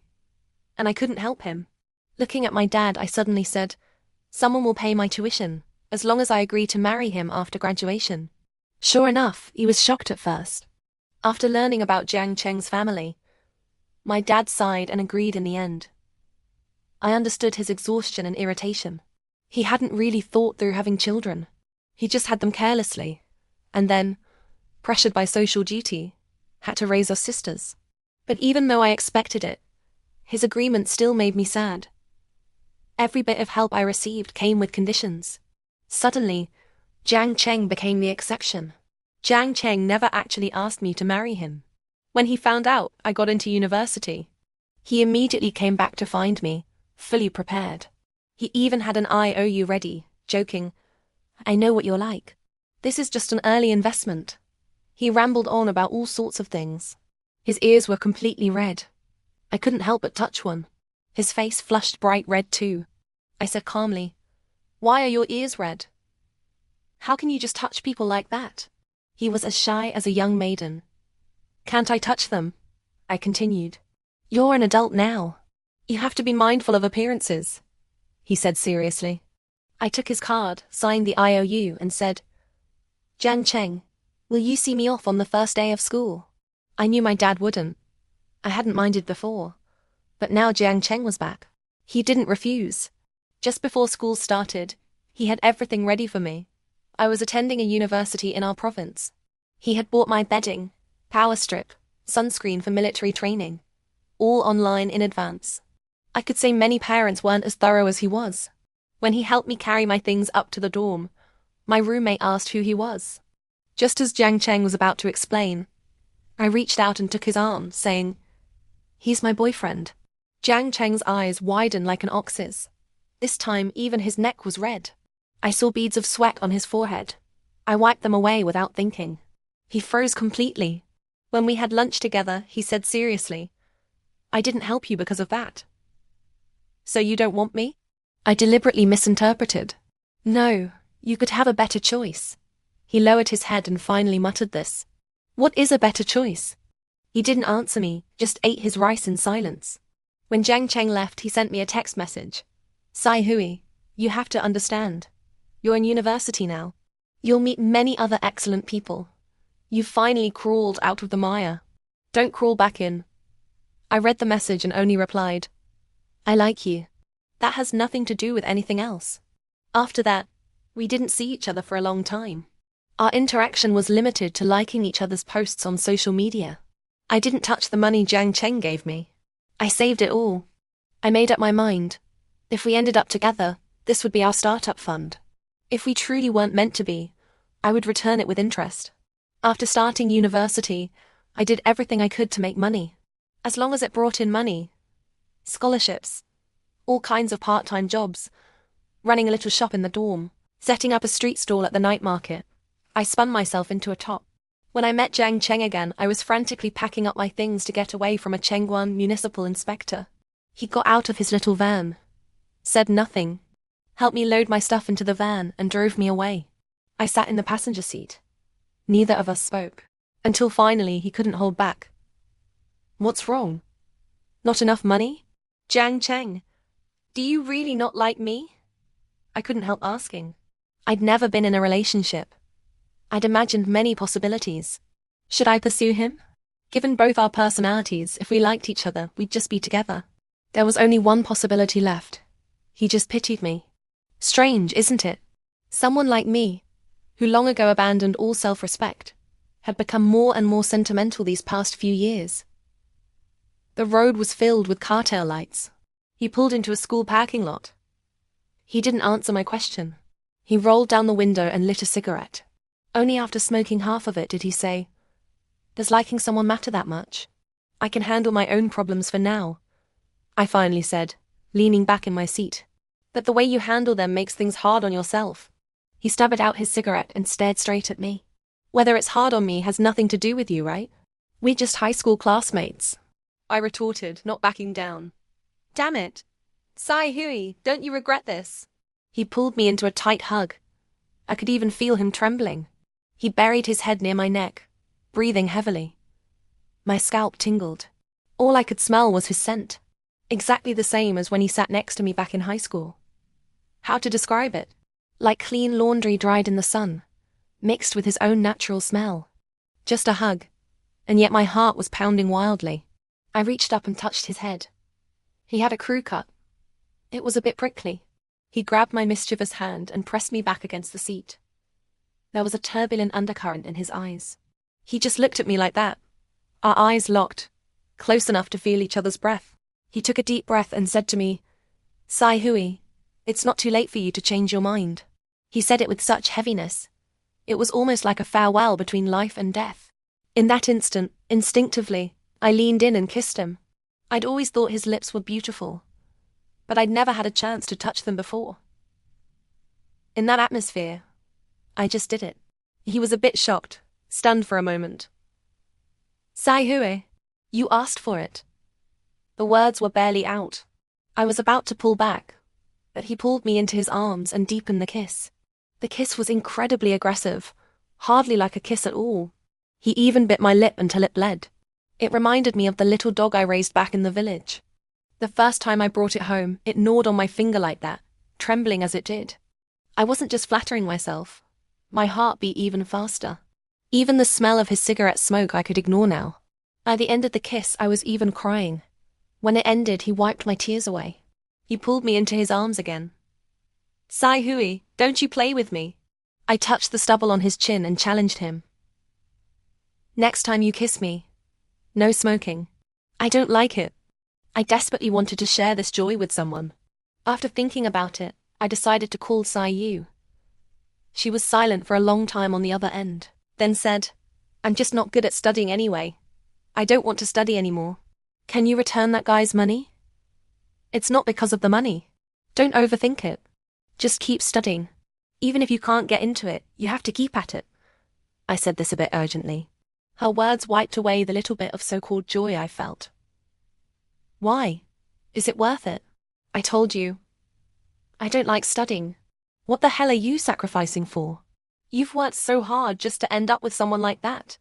And I couldn't help him. Looking at my dad, I suddenly said, "Someone will pay my tuition, as long as I agree to marry him after graduation." Sure enough, he was shocked at first. After learning about Jiang Cheng's family, my dad sighed and agreed in the end. I understood his exhaustion and irritation. He hadn't really thought through having children. He just had them carelessly, and then, pressured by social duty, had to raise us sisters. But even though I expected it, his agreement still made me sad. Every bit of help I received came with conditions. Suddenly, Jiang Cheng became the exception. Jiang Cheng never actually asked me to marry him. When he found out I got into university, he immediately came back to find me, fully prepared. He even had an IOU ready, joking, "I know what you're like. This is just an early investment." He rambled on about all sorts of things. His ears were completely red. I couldn't help but touch one. His face flushed bright red too. I said calmly. Why are your ears red? How can you just touch people like that? He was as shy as a young maiden. Can't I touch them? I continued. You're an adult now. You have to be mindful of appearances, he said seriously. I took his card, signed the IOU, and said, Jiang Cheng, will you see me off on the first day of school? I knew my dad wouldn't. I hadn't minded before. But now Jiang Cheng was back. He didn't refuse. Just before school started, he had everything ready for me. I was attending a university in our province. He had bought my bedding, power strip, sunscreen for military training, all online in advance. I could say many parents weren't as thorough as he was. When he helped me carry my things up to the dorm, my roommate asked who he was. Just as Jiang Cheng was about to explain, I reached out and took his arm, saying, He's my boyfriend. Jiang Cheng's eyes widened like an ox's. This time, even his neck was red. I saw beads of sweat on his forehead. I wiped them away without thinking. He froze completely. When we had lunch together, he said seriously, I didn't help you because of that. So you don't want me? I deliberately misinterpreted. No, you could have a better choice. He lowered his head and finally muttered this. What is a better choice? He didn't answer me, just ate his rice in silence. When Jiang Cheng left, he sent me a text message. Sai Hui, you have to understand. You're in university now. You'll meet many other excellent people. You've finally crawled out of the mire. Don't crawl back in. I read the message and only replied, I like you. That has nothing to do with anything else. After that, we didn't see each other for a long time. Our interaction was limited to liking each other's posts on social media. I didn't touch the money Jiang Cheng gave me. I saved it all. I made up my mind. If we ended up together, this would be our startup fund. If we truly weren't meant to be, I would return it with interest. After starting university, I did everything I could to make money. As long as it brought in money. Scholarships. All kinds of part-time jobs. Running a little shop in the dorm. Setting up a street stall at the night market. I spun myself into a top. When I met Jiang Cheng again, I was frantically packing up my things to get away from a Chengguan municipal inspector. He got out of his little van. Said nothing. Helped me load my stuff into the van and drove me away. I sat in the passenger seat. Neither of us spoke. Until finally he couldn't hold back. What's wrong? Not enough money? Jiang Cheng, do you really not like me? I couldn't help asking. I'd never been in a relationship. I'd imagined many possibilities. Should I pursue him? Given both our personalities, if we liked each other, we'd just be together. There was only one possibility left. He just pitied me. Strange, isn't it? Someone like me, who long ago abandoned all self-respect, had become more and more sentimental these past few years. The road was filled with cartel lights. He pulled into a school parking lot. He didn't answer my question. He rolled down the window and lit a cigarette. Only after smoking half of it did he say, Does liking someone matter that much? I can handle my own problems for now, I finally said, leaning back in my seat. But the way you handle them makes things hard on yourself. He stubbered out his cigarette and stared straight at me. Whether it's hard on me has nothing to do with you, right? We're just high school classmates, I retorted, not backing down. Damn it. Sai Hui, don't you regret this? He pulled me into a tight hug. I could even feel him trembling. He buried his head near my neck, breathing heavily. My scalp tingled. All I could smell was his scent. Exactly the same as when he sat next to me back in high school. How to describe it? Like clean laundry dried in the sun, mixed with his own natural smell. Just a hug, and yet my heart was pounding wildly. I reached up and touched his head. He had a crew cut. It was a bit prickly. He grabbed my mischievous hand and pressed me back against the seat. There was a turbulent undercurrent in his eyes. He just looked at me like that. Our eyes locked, close enough to feel each other's breath. He took a deep breath and said to me, Sai Hui, it's not too late for you to change your mind. He said it with such heaviness. It was almost like a farewell between life and death. In that instant, instinctively, I leaned in and kissed him. I'd always thought his lips were beautiful, but I'd never had a chance to touch them before. In that atmosphere, I just did it. He was a bit shocked, stunned for a moment. Sai Hui, you asked for it. The words were barely out. I was about to pull back, but he pulled me into his arms and deepened the kiss. The kiss was incredibly aggressive, hardly like a kiss at all. He even bit my lip until it bled. It reminded me of the little dog I raised back in the village. The first time I brought it home, it gnawed on my finger like that, trembling as it did. I wasn't just flattering myself. My heart beat even faster. Even the smell of his cigarette smoke I could ignore now. By the end of the kiss, I was even crying. When it ended, he wiped my tears away. He pulled me into his arms again. "Sai Hui, don't you play with me." I touched the stubble on his chin and challenged him. "Next time you kiss me, no smoking." I don't like it. I desperately wanted to share this joy with someone. After thinking about it, I decided to call Sai Yu. She was silent for a long time on the other end, then said, "I'm just not good at studying anyway. I don't want to study anymore. Can you return that guy's money?" "It's not because of the money. Don't overthink it. Just keep studying. Even if you can't get into it, you have to keep at it." I said this a bit urgently. Her words wiped away the little bit of so-called joy I felt. "Why? Is it worth it? I told you. I don't like studying. What the hell are you sacrificing for? You've worked so hard just to end up with someone like that."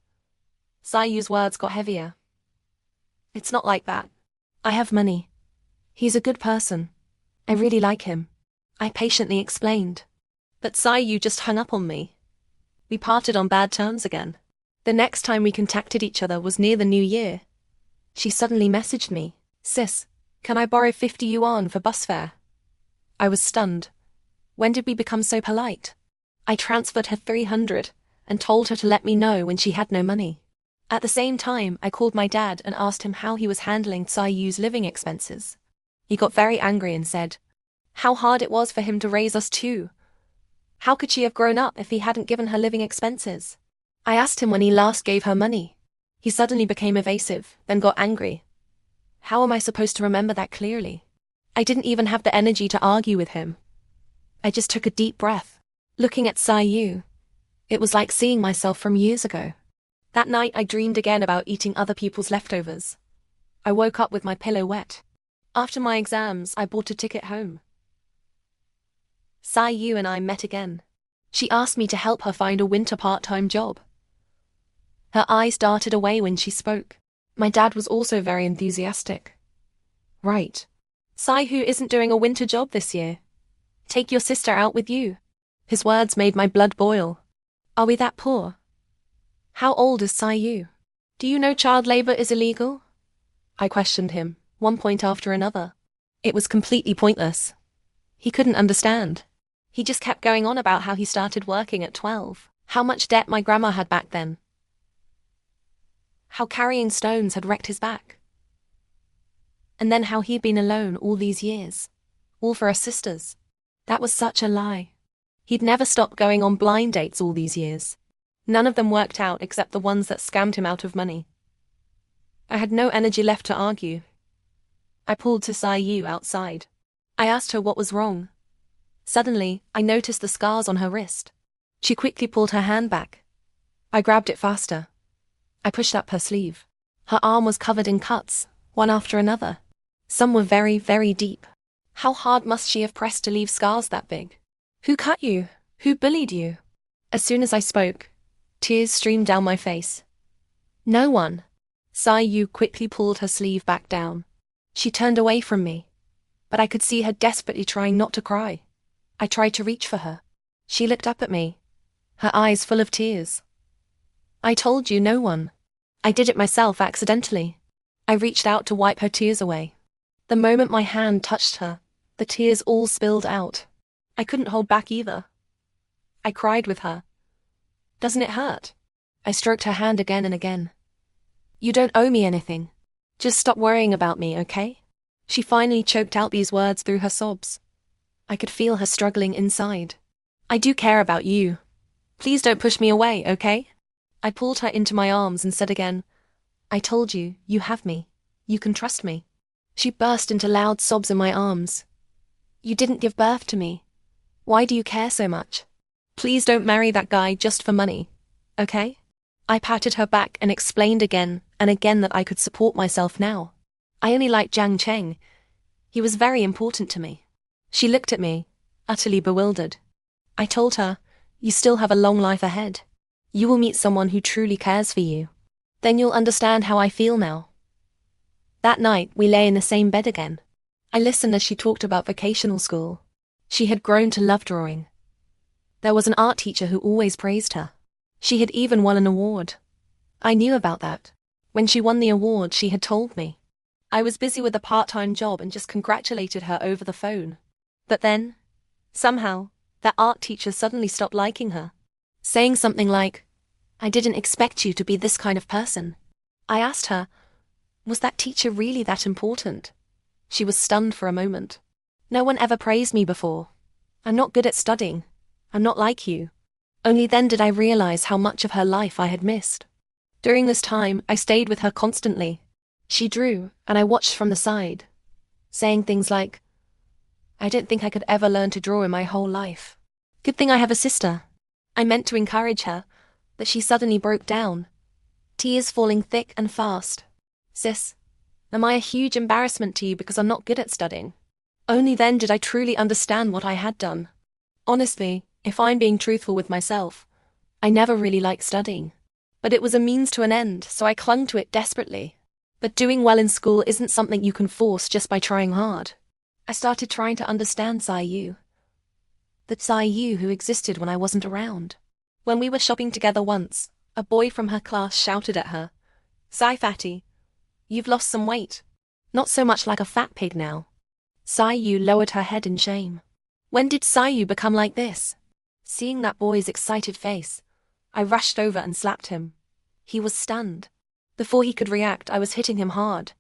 Sai Yu's words got heavier. "It's not like that. I have money. He's a good person. I really like him," I patiently explained. But Sai Yu just hung up on me. We parted on bad terms again. The next time we contacted each other was near the New Year. She suddenly messaged me, "Sis, can I borrow 50 yuan for bus fare?" I was stunned. When did we become so polite? I transferred her 300 and told her to let me know when she had no money. At the same time, I called my dad and asked him how he was handling Sai Yu's living expenses. He got very angry and said how hard it was for him to raise us too. How could she have grown up if he hadn't given her living expenses? I asked him when he last gave her money. He suddenly became evasive, then got angry. How am I supposed to remember that clearly? I didn't even have the energy to argue with him. I just took a deep breath. Looking at Sai Yu, it was like seeing myself from years ago. That night I dreamed again about eating other people's leftovers. I woke up with my pillow wet. After my exams, I bought a ticket home. Sai Yu and I met again. She asked me to help her find a winter part-time job. Her eyes darted away when she spoke. My dad was also very enthusiastic. "Right. Sai Hu isn't doing a winter job this year. Take your sister out with you." His words made my blood boil. "Are we that poor? How old is Sai Yu? Do you know child labor is illegal?" I questioned him, one point after another. It was completely pointless. He couldn't understand. He just kept going on about how he started working at 12, how much debt my grandma had back then, how carrying stones had wrecked his back, and then how he'd been alone all these years, all for us sisters. That was such a lie. He'd never stopped going on blind dates all these years. None of them worked out except the ones that scammed him out of money. I had no energy left to argue. I pulled to Sai Yu outside. I asked her what was wrong. Suddenly, I noticed the scars on her wrist. She quickly pulled her hand back. I grabbed it faster. I pushed up her sleeve. Her arm was covered in cuts, one after another. Some were very, very deep. How hard must she have pressed to leave scars that big? "Who cut you? Who bullied you?" As soon as I spoke, tears streamed down my face. "No one." Sai Yu quickly pulled her sleeve back down. She turned away from me, but I could see her desperately trying not to cry. I tried to reach for her. She looked up at me, her eyes full of tears. "I told you, no one. I did it myself accidentally." I reached out to wipe her tears away. The moment my hand touched her, the tears all spilled out. I couldn't hold back either. I cried with her. "Doesn't it hurt?" I stroked her hand again and again. "You don't owe me anything. Just stop worrying about me, okay?" She finally choked out these words through her sobs. I could feel her struggling inside. "I do care about you. Please don't push me away, okay?" I pulled her into my arms and said again, "I told you, you have me. You can trust me." She burst into loud sobs in my arms. "You didn't give birth to me. Why do you care so much? Please don't marry that guy just for money, okay?" I patted her back and explained again and again that I could support myself now. I only liked Jiang Cheng. He was very important to me. She looked at me, utterly bewildered. I told her, "You still have a long life ahead. You will meet someone who truly cares for you. Then you'll understand how I feel now." That night, we lay in the same bed again. I listened as she talked about vocational school. She had grown to love drawing. There was an art teacher who always praised her. She had even won an award. I knew about that. When she won the award, she had told me. I was busy with a part-time job and just congratulated her over the phone. But then, somehow, that art teacher suddenly stopped liking her, saying something like, "I didn't expect you to be this kind of person." I asked her, was that teacher really that important? She was stunned for a moment. "No one ever praised me before. I'm not good at studying. I'm not like you." Only then did I realize how much of her life I had missed. During this time, I stayed with her constantly. She drew, and I watched from the side, saying things like, "I didn't think I could ever learn to draw in my whole life. Good thing I have a sister." I meant to encourage her, but she suddenly broke down, tears falling thick and fast. "Sis, am I a huge embarrassment to you because I'm not good at studying?" Only then did I truly understand what I had done. Honestly, if I'm being truthful with myself, I never really liked studying. But it was a means to an end, so I clung to it desperately. But doing well in school isn't something you can force just by trying hard. I started trying to understand Sayu. The Sayu who existed when I wasn't around. When we were shopping together once, a boy from her class shouted at her, "Sai Fatty, you've lost some weight. Not so much like a fat pig now." Sayu lowered her head in shame. When did Sayu become like this? Seeing that boy's excited face, I rushed over and slapped him. He was stunned. Before he could react, I was hitting him hard.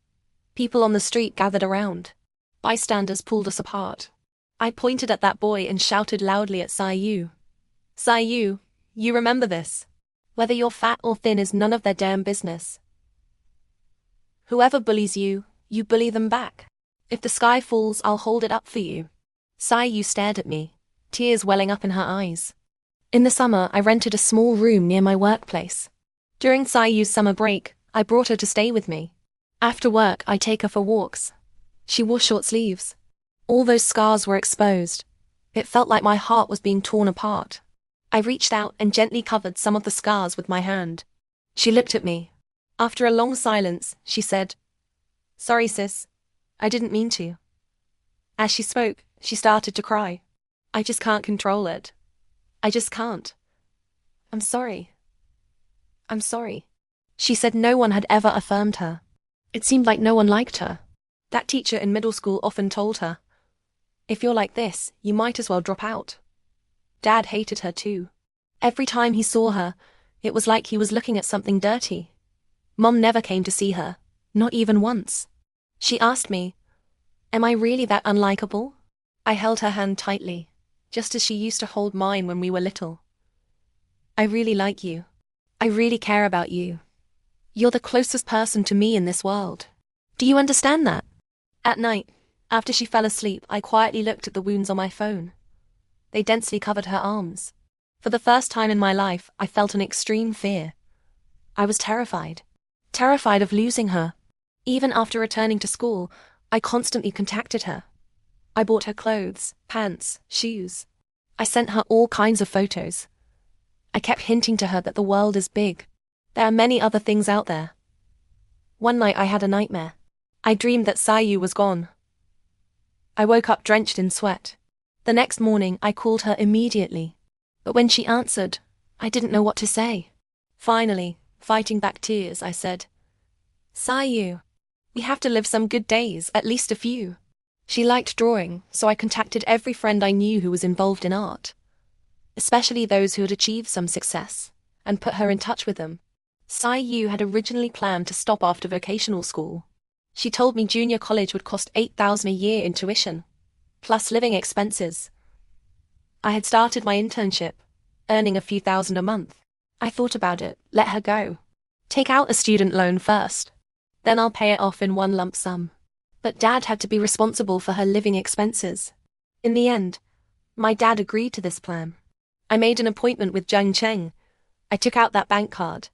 People on the street gathered around. Bystanders pulled us apart. I pointed at that boy and shouted loudly at Sayu. "Sayu, you remember this. Whether you're fat or thin is none of their damn business. Whoever bullies you, you bully them back. If the sky falls, I'll hold it up for you." Sayu stared at me, tears welling up in her eyes. In the summer, I rented a small room near my workplace. During Sayu's summer break, I brought her to stay with me. After work, I take her for walks. She wore short sleeves. All those scars were exposed. It felt like my heart was being torn apart. I reached out and gently covered some of the scars with my hand. She looked at me. After a long silence, she said, "Sorry, sis. I didn't mean to." As she spoke, she started to cry. "I just can't control it. I just can't. I'm sorry. I'm sorry." She said no one had ever affirmed her. It seemed like no one liked her. That teacher in middle school often told her, "If you're like this, you might as well drop out." Dad hated her too. Every time he saw her, it was like he was looking at something dirty. Mom never came to see her, not even once. She asked me, "Am I really that unlikable?" I held her hand tightly, just as she used to hold mine when we were little. "I really like you. I really care about you. You're the closest person to me in this world. Do you understand that?" At night, after she fell asleep, I quietly looked at the wounds on my phone. They densely covered her arms. For the first time in my life, I felt an extreme fear. I was terrified. Terrified of losing her. Even after returning to school, I constantly contacted her. I bought her clothes, pants, shoes. I sent her all kinds of photos. I kept hinting to her that the world is big. There are many other things out there. One night I had a nightmare. I dreamed that Sayu was gone. I woke up drenched in sweat. The next morning I called her immediately. But when she answered, I didn't know what to say. Finally, fighting back tears, I said, "Sayu, we have to live some good days, at least a few." She liked drawing, so I contacted every friend I knew who was involved in art, especially those who had achieved some success, and put her in touch with them. Sayu had originally planned to stop after vocational school. She told me junior college would cost $8,000 a year in tuition, plus living expenses. I had started my internship, earning a few thousand a month. I thought about it, let her go. Take out a student loan first. Then I'll pay it off in one lump sum. But Dad had to be responsible for her living expenses. In the end, my dad agreed to this plan. I made an appointment with Zheng Cheng. I took out that bank card.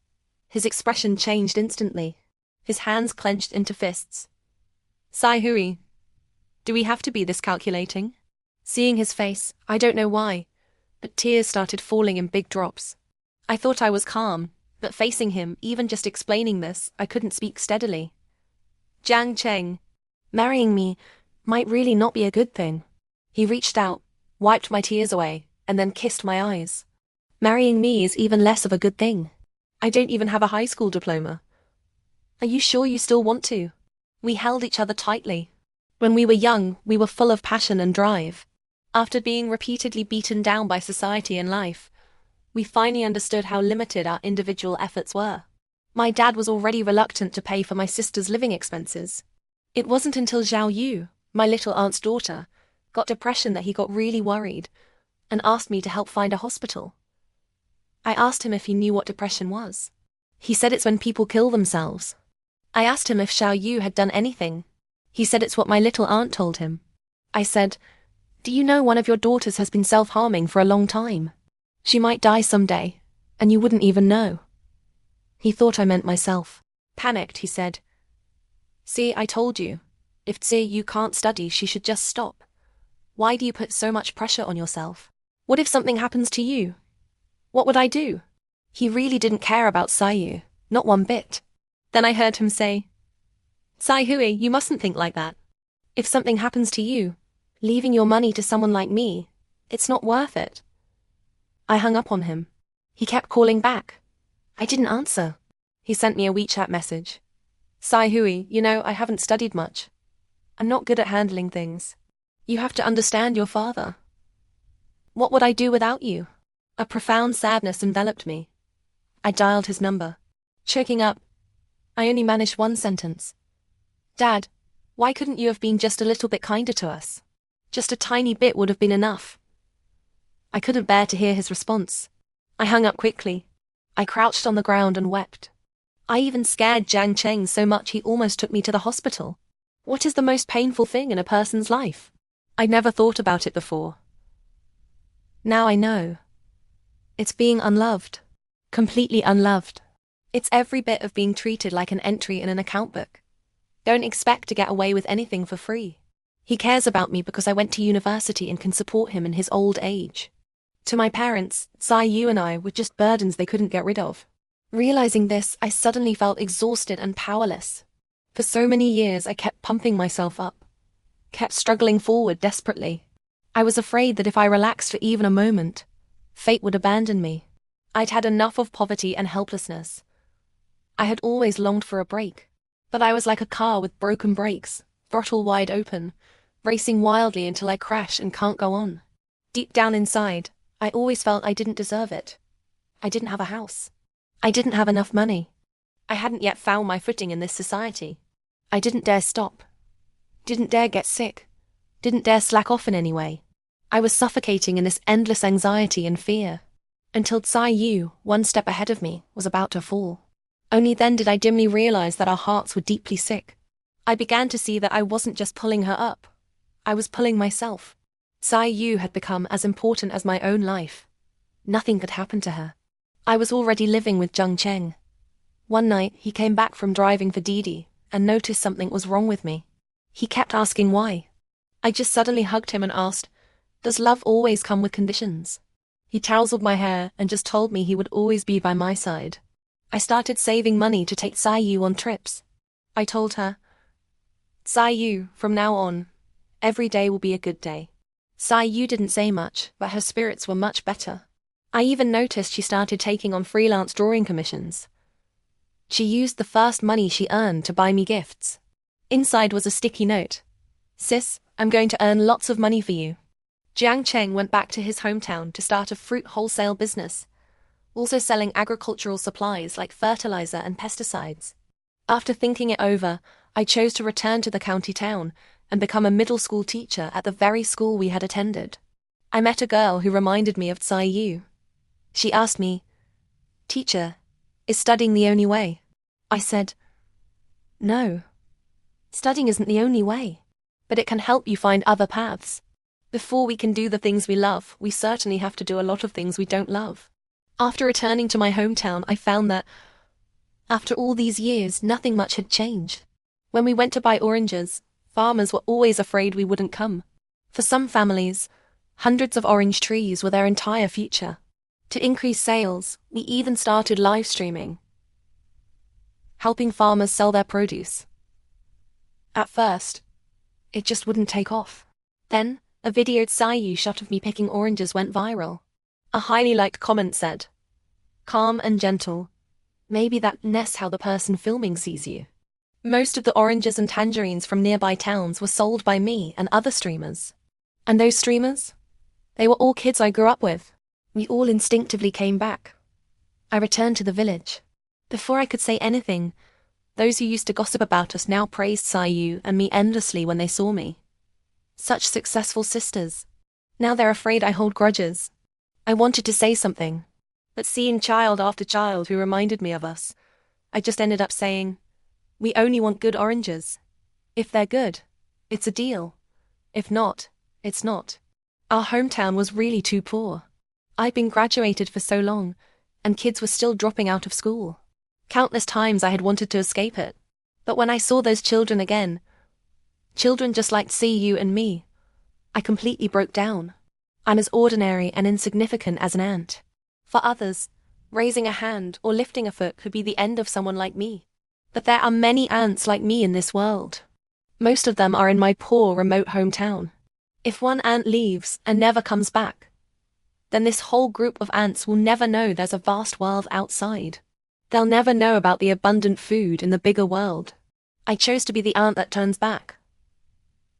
His expression changed instantly. His hands clenched into fists. "Sai Hui, do we have to be this calculating?" Seeing his face, I don't know why, but tears started falling in big drops. I thought I was calm, but facing him, even just explaining this, I couldn't speak steadily. Jiang Cheng, marrying me might really not be a good thing. He reached out, wiped my tears away, and then kissed my eyes. Marrying me is even less of a good thing. I don't even have a high school diploma. Are you sure you still want to? We held each other tightly. When we were young, we were full of passion and drive. After being repeatedly beaten down by society and life, we finally understood how limited our individual efforts were. My dad was already reluctant to pay for my sister's living expenses. It wasn't until Zhao Yu, my little aunt's daughter, got depression that he got really worried and asked me to help find a hospital. I asked him if he knew what depression was. He said it's when people kill themselves. I asked him if Zhao Yu had done anything. He said it's what my little aunt told him. I said, "Do you know one of your daughters has been self-harming for a long time? She might die someday, and you wouldn't even know." He thought I meant myself. Panicked, he said, "See, I told you. If you can't study, she should just stop. Why do you put so much pressure on yourself? What if something happens to you? What would I do?" He really didn't care about Yu, not one bit. Then I heard him say, "Hui, you mustn't think like that. If something happens to you, leaving your money to someone like me, it's not worth it." I hung up on him. He kept calling back. I didn't answer. He sent me a WeChat message. "Hui, you know, I haven't studied much. I'm not good at handling things. You have to understand your father. What would I do without you?" A profound sadness enveloped me. I dialed his number. Choking up, I only managed one sentence. "Dad, why couldn't you have been just a little bit kinder to us? Just a tiny bit would have been enough." I couldn't bear to hear his response. I hung up quickly. I crouched on the ground and wept. I even scared Jiang Cheng so much he almost took me to the hospital. What is the most painful thing in a person's life? I'd never thought about it before. Now I know. It's being unloved. Completely unloved. It's every bit of being treated like an entry in an account book. Don't expect to get away with anything for free. He cares about me because I went to university and can support him in his old age. To my parents, Yu and I were just burdens they couldn't get rid of. Realizing this, I suddenly felt exhausted and powerless. For so many years I kept pumping myself up, kept struggling forward desperately. I was afraid that if I relaxed for even a moment, fate would abandon me. I'd had enough of poverty and helplessness. I had always longed for a break, but I was like a car with broken brakes, throttle wide open, racing wildly until I crash and can't go on. Deep down inside, I always felt I didn't deserve it. I didn't have a house. I didn't have enough money. I hadn't yet found my footing in this society. I didn't dare stop. Didn't dare get sick. Didn't dare slack off in any way. I was suffocating in this endless anxiety and fear. Until Yu, one step ahead of me, was about to fall. Only then did I dimly realize that our hearts were deeply sick. I began to see that I wasn't just pulling her up. I was pulling myself. Yu had become as important as my own life. Nothing could happen to her. I was already living with Jiang Cheng. One night, he came back from driving for Didi and noticed something was wrong with me. He kept asking why. I just suddenly hugged him and asked, "Does love always come with conditions?" He tousled my hair and just told me he would always be by my side. I started saving money to take Yu on trips. I told her, "Yu, from now on, every day will be a good day." Yu didn't say much, but her spirits were much better. I even noticed she started taking on freelance drawing commissions. She used the first money she earned to buy me gifts. Inside was a sticky note. "Sis, I'm going to earn lots of money for you." Jiang Cheng went back to his hometown to start a fruit wholesale business, also selling agricultural supplies like fertilizer and pesticides. After thinking it over, I chose to return to the county town and become a middle school teacher at the very school we had attended. I met a girl who reminded me of Yu. She asked me, "Teacher, is studying the only way?" I said, "No. Studying isn't the only way, but it can help you find other paths. Before we can do the things we love, we certainly have to do a lot of things we don't love." After returning to my hometown, I found that, after all these years, nothing much had changed. When we went to buy oranges, farmers were always afraid we wouldn't come. For some families, Hundreds of orange trees were their entire future. To increase sales, we even started live streaming, helping farmers sell their produce. At first, it just wouldn't take off. Then, a videoed Sayu shot of me picking oranges went viral. A highly liked comment said, "Calm and gentle. Maybe that's how the person filming sees you." Most of the oranges and tangerines from nearby towns were sold by me and other streamers. And those streamers? They were all kids I grew up with. We all instinctively came back. I returned to the village. Before I could say anything, those who used to gossip about us now praised Sayu and me endlessly when they saw me. Such successful sisters. Now they're afraid I hold grudges. I wanted to say something, but seeing child after child who reminded me of us, I just ended up saying, "We only want good oranges. If they're good, it's a deal. If not, it's not." Our hometown was really too poor. I'd been graduated for so long, and kids were still dropping out of school. Countless times I had wanted to escape it. But when I saw those children again, children just like CU and me, I completely broke down. I'm as ordinary and insignificant as an ant. For others, raising a hand or lifting a foot could be the end of someone like me. But there are many ants like me in this world. Most of them are in my poor, remote hometown. If one ant leaves and never comes back, then this whole group of ants will never know there's a vast world outside. They'll never know about the abundant food in the bigger world. I chose to be the ant that turns back.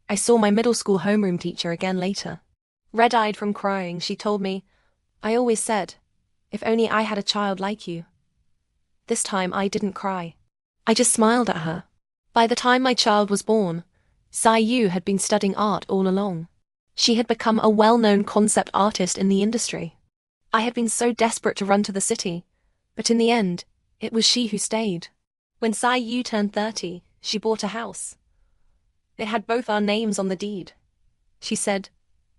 I saw my middle school homeroom teacher again later. Red-eyed from crying, she told me, "I always said, if only I had a child like you." This time I didn't cry. I just smiled at her. By the time my child was born, Sayu had been studying art all along. She had become a well-known concept artist in the industry. I had been so desperate to run to the city, but in the end, it was she who stayed. When Sayu turned 30, she bought a house. It had both our names on the deed. She said,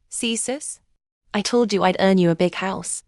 "See, sis? I told you I'd earn you a big house."